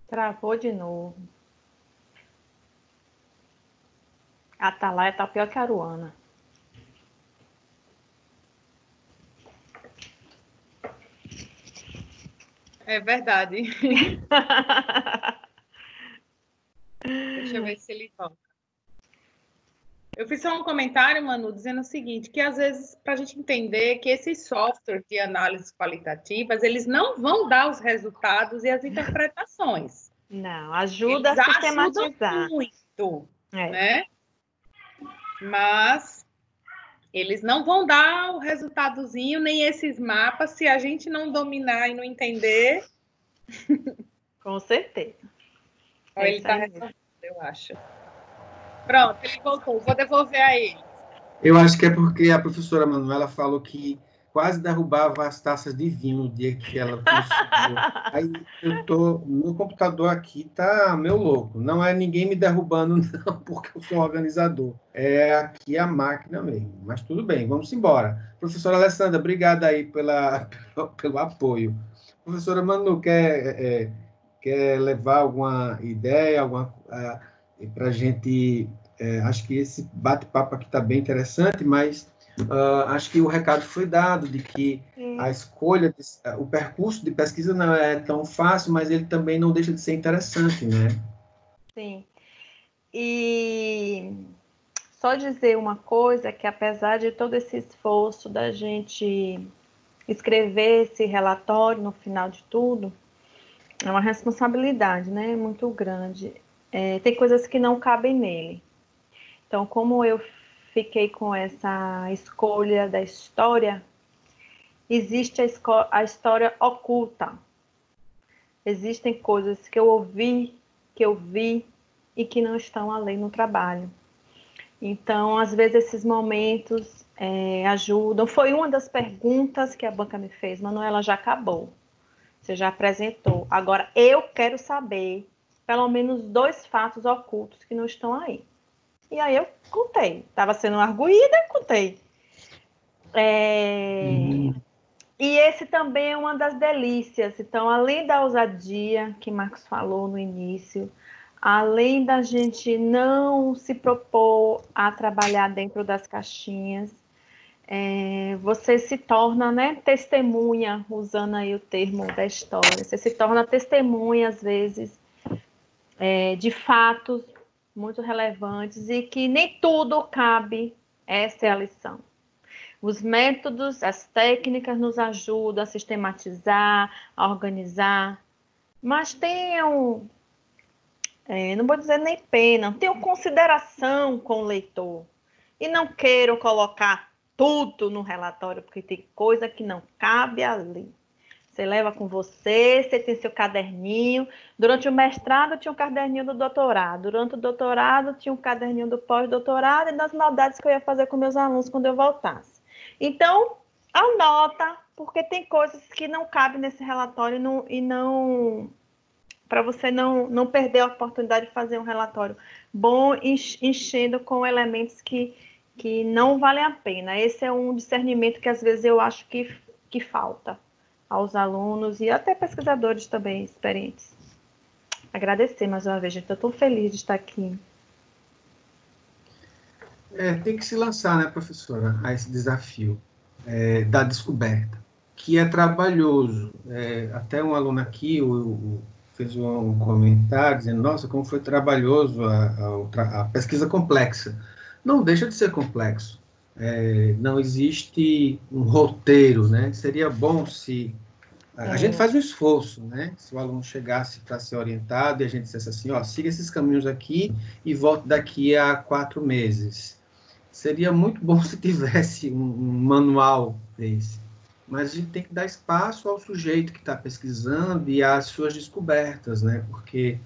Travou de novo. A Atalaia tá pior que a Aruana. É verdade. Deixa eu ver se ele volta. Eu fiz só um comentário, Manu, dizendo o seguinte, que às vezes, para a gente entender que esses softwares de análise qualitativas, eles não vão dar os resultados e as interpretações. Não, ajuda Eles a sistematizar. ajudam muito, É. né? Mas eles não vão dar o resultadozinho, nem esses mapas, se a gente não dominar e não entender. Com certeza. Ele está resolvendo, eu acho. Pronto, ele voltou. Vou devolver a ele. eu acho que é porque a professora Manuela falou que quase derrubava as taças de vinho no dia que ela conseguiu. Aí meu computador aqui tá meu louco. Não é ninguém me derrubando, não, porque eu sou organizador. É aqui a máquina mesmo. Mas tudo bem, vamos embora. Professora Alessandra, obrigada aí pelo apoio. Professora Manu, quer levar alguma ideia, para a gente... acho que esse bate-papo aqui está bem interessante, mas acho que o recado foi dado de que a escolha, o percurso de pesquisa não é tão fácil, mas ele também não deixa de ser interessante, né? Sim. E só dizer uma coisa, que apesar de todo esse esforço da gente escrever esse relatório no final de tudo, é uma responsabilidade, né, muito grande. Tem coisas que não cabem nele. Então, como eu fiquei com essa escolha da história, existe a história oculta. Existem coisas que eu ouvi, que eu vi e que não estão ali no trabalho. Então, às vezes, esses momentos ajudam. Foi uma das perguntas que a banca me fez. Manuela, já acabou. Você já apresentou. Agora, eu quero saber pelo menos 2 fatos ocultos que não estão aí. E aí eu contei. Estava sendo arguída e contei. E esse também é uma das delícias. Então, além da ousadia que Marcos falou no início, além da gente não se propor a trabalhar dentro das caixinhas, você se torna, né, testemunha, usando aí o termo da história. Você se torna testemunha, às vezes, de fatos muito relevantes e que nem tudo cabe. Essa é a lição. Os métodos, as técnicas nos ajudam a sistematizar, a organizar, mas tenham não vou dizer nem pena, tenham consideração com o leitor. E não queiram colocar tudo no relatório, porque tem coisa que não cabe ali. Você leva com você, você tem seu caderninho. Durante o mestrado tinha um caderninho do doutorado. Durante o doutorado tinha um caderninho do pós-doutorado e das maldades que eu ia fazer com meus alunos quando eu voltasse. Então, anota, porque tem coisas que não cabem nesse relatório para você não perder a oportunidade de fazer um relatório bom, enchendo com elementos que não valem a pena. Esse é um discernimento que às vezes eu acho que falta aos alunos e até pesquisadores também experientes. Agradecer mais uma vez, gente. Eu estou feliz de estar aqui. Tem que se lançar, né, professora, a esse desafio da descoberta, que é trabalhoso. Até um aluno aqui fez um comentário dizendo, nossa, como foi trabalhoso a pesquisa complexa. Não deixa de ser complexo. Não existe um roteiro, né? Seria bom se a gente faz um esforço, né? Se o aluno chegasse para ser orientado e a gente dissesse assim, ó, siga esses caminhos aqui e volte daqui a 4 meses. Seria muito bom se tivesse um manual desse. Mas a gente tem que dar espaço ao sujeito que está pesquisando e às suas descobertas, né? Porque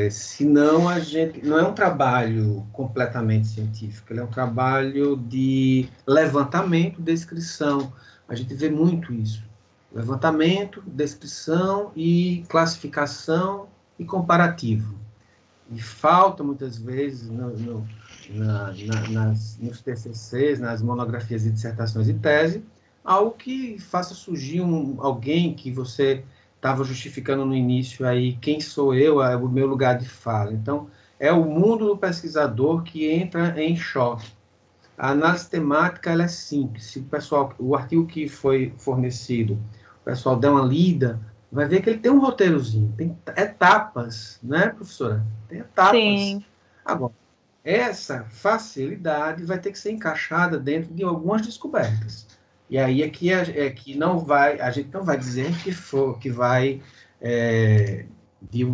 senão a gente não é um trabalho completamente científico, ele é um trabalho de levantamento, descrição. A gente vê muito isso. Levantamento, descrição e classificação e comparativo. E falta, muitas vezes, nos TCCs, nas monografias e dissertações e tese, algo que faça surgir alguém que você estava justificando no início aí, quem sou eu, é o meu lugar de fala. Então, é o mundo do pesquisador que entra em choque. A análise temática, ela é simples. Se o artigo que foi fornecido, o pessoal der uma lida, vai ver que ele tem um roteirozinho, tem etapas, né, professora? Tem etapas. Sim. Agora, essa facilidade vai ter que ser encaixada dentro de algumas descobertas. E aí é que a gente não vai dizer que vai de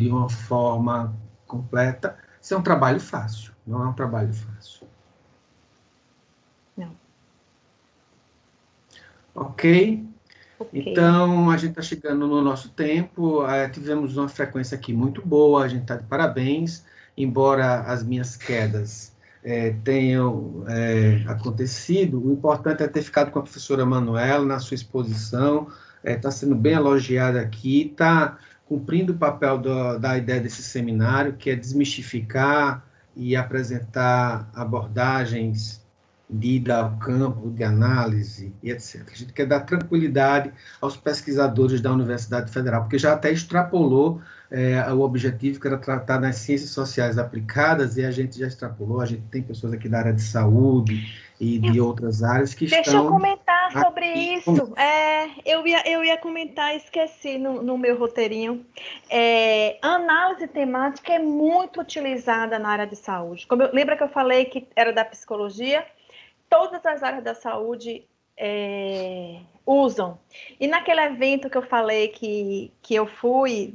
uma forma completa ser um trabalho fácil. Não é um trabalho fácil. Não. Ok? Então, a gente está chegando no nosso tempo, tivemos uma frequência aqui muito boa, a gente está de parabéns, embora as minhas quedas tenham acontecido, o importante é ter ficado com a professora Manuela na sua exposição, está sendo bem elogiada aqui, está cumprindo o papel da ideia desse seminário, que é desmistificar e apresentar abordagens de ida ao campo, de análise e etc. A gente quer dar tranquilidade aos pesquisadores da Universidade Federal, porque já até extrapolou o objetivo que era tratar das ciências sociais aplicadas, e a gente já extrapolou, a gente tem pessoas aqui da área de saúde e de outras áreas que estão... Deixa eu comentar sobre isso. Eu ia comentar, esqueci no meu roteirinho. Análise temática é muito utilizada na área de saúde. Lembra que eu falei que era da psicologia? Todas as áreas da saúde usam. E naquele evento que eu falei que eu fui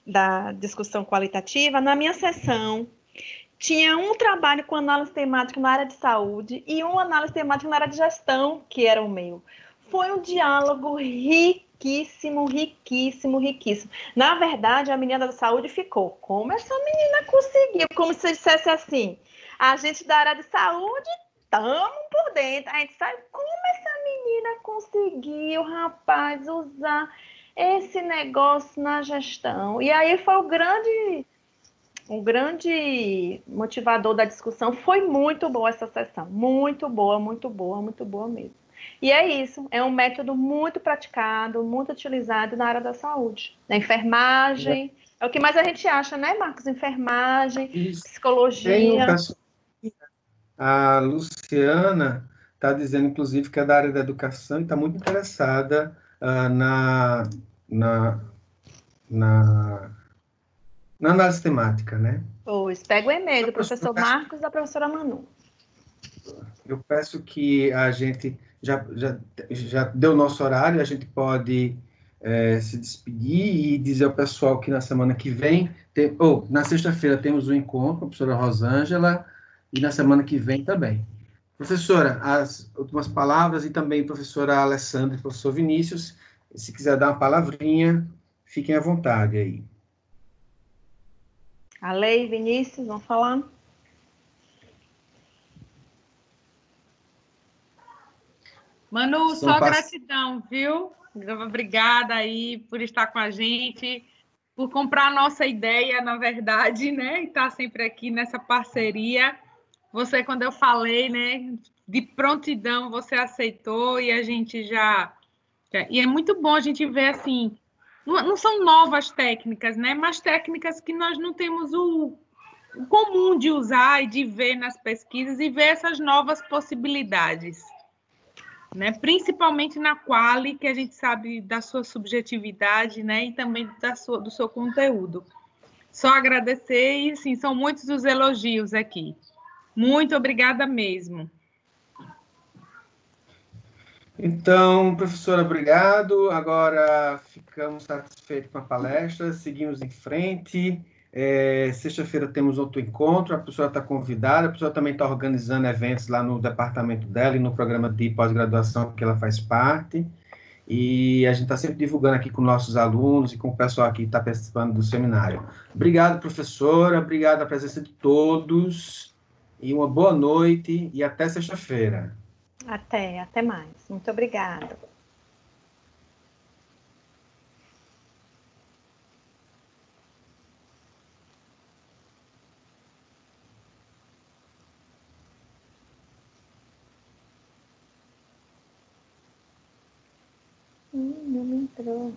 da discussão qualitativa, na minha sessão, tinha um trabalho com análise temática na área de saúde e uma análise temática na área de gestão, que era o meu. Foi um diálogo riquíssimo, riquíssimo, riquíssimo. Na verdade, a menina da saúde ficou, como essa menina conseguiu? Como se dissesse assim, a gente da área de saúde... estamos por dentro, a gente sabe como essa menina conseguiu, rapaz, usar esse negócio na gestão. E aí foi o grande motivador da discussão. Foi muito boa essa sessão, muito boa, muito boa, muito boa mesmo. E é isso, é um método muito praticado, muito utilizado na área da saúde, na enfermagem, é o que mais a gente acha, né, Marcos? Enfermagem, psicologia... A Luciana está dizendo, inclusive, que é da área da educação e está muito interessada na análise temática, né? Pois, pega o e-mail do professor Marcos e da professora Manu. Eu peço que a gente já deu nosso horário, a gente pode se despedir e dizer ao pessoal que na semana que vem, na sexta-feira temos um encontro com a professora Rosângela e na semana que vem também. Professora, as últimas palavras e também professora Alessandra e professor Vinícius, se quiser dar uma palavrinha, fiquem à vontade aí. Ale e Vinícius, vão falar? Manu, só gratidão, viu? Obrigada aí por estar com a gente, por comprar a nossa ideia, na verdade, né? E estar sempre aqui nessa parceria. Você, quando eu falei, né, de prontidão, você aceitou e a gente já... E é muito bom a gente ver, assim, não são novas técnicas, né? Mas técnicas que nós não temos o comum de usar e de ver nas pesquisas e ver essas novas possibilidades. Né? Principalmente na quali, que a gente sabe da sua subjetividade, né? E também do seu conteúdo. Só agradecer e, sim, são muitos os elogios aqui. Muito obrigada mesmo. Então, professora, obrigado. Agora ficamos satisfeitos com a palestra, seguimos em frente. Sexta-feira temos outro encontro, a professora está convidada, a professora também está organizando eventos lá no departamento dela e no programa de pós-graduação que ela faz parte. E a gente está sempre divulgando aqui com nossos alunos e com o pessoal aqui que está participando do seminário. Obrigado, professora, obrigado a presença de todos, e uma boa noite e até sexta-feira. Até mais. Muito obrigada. Não me entrou.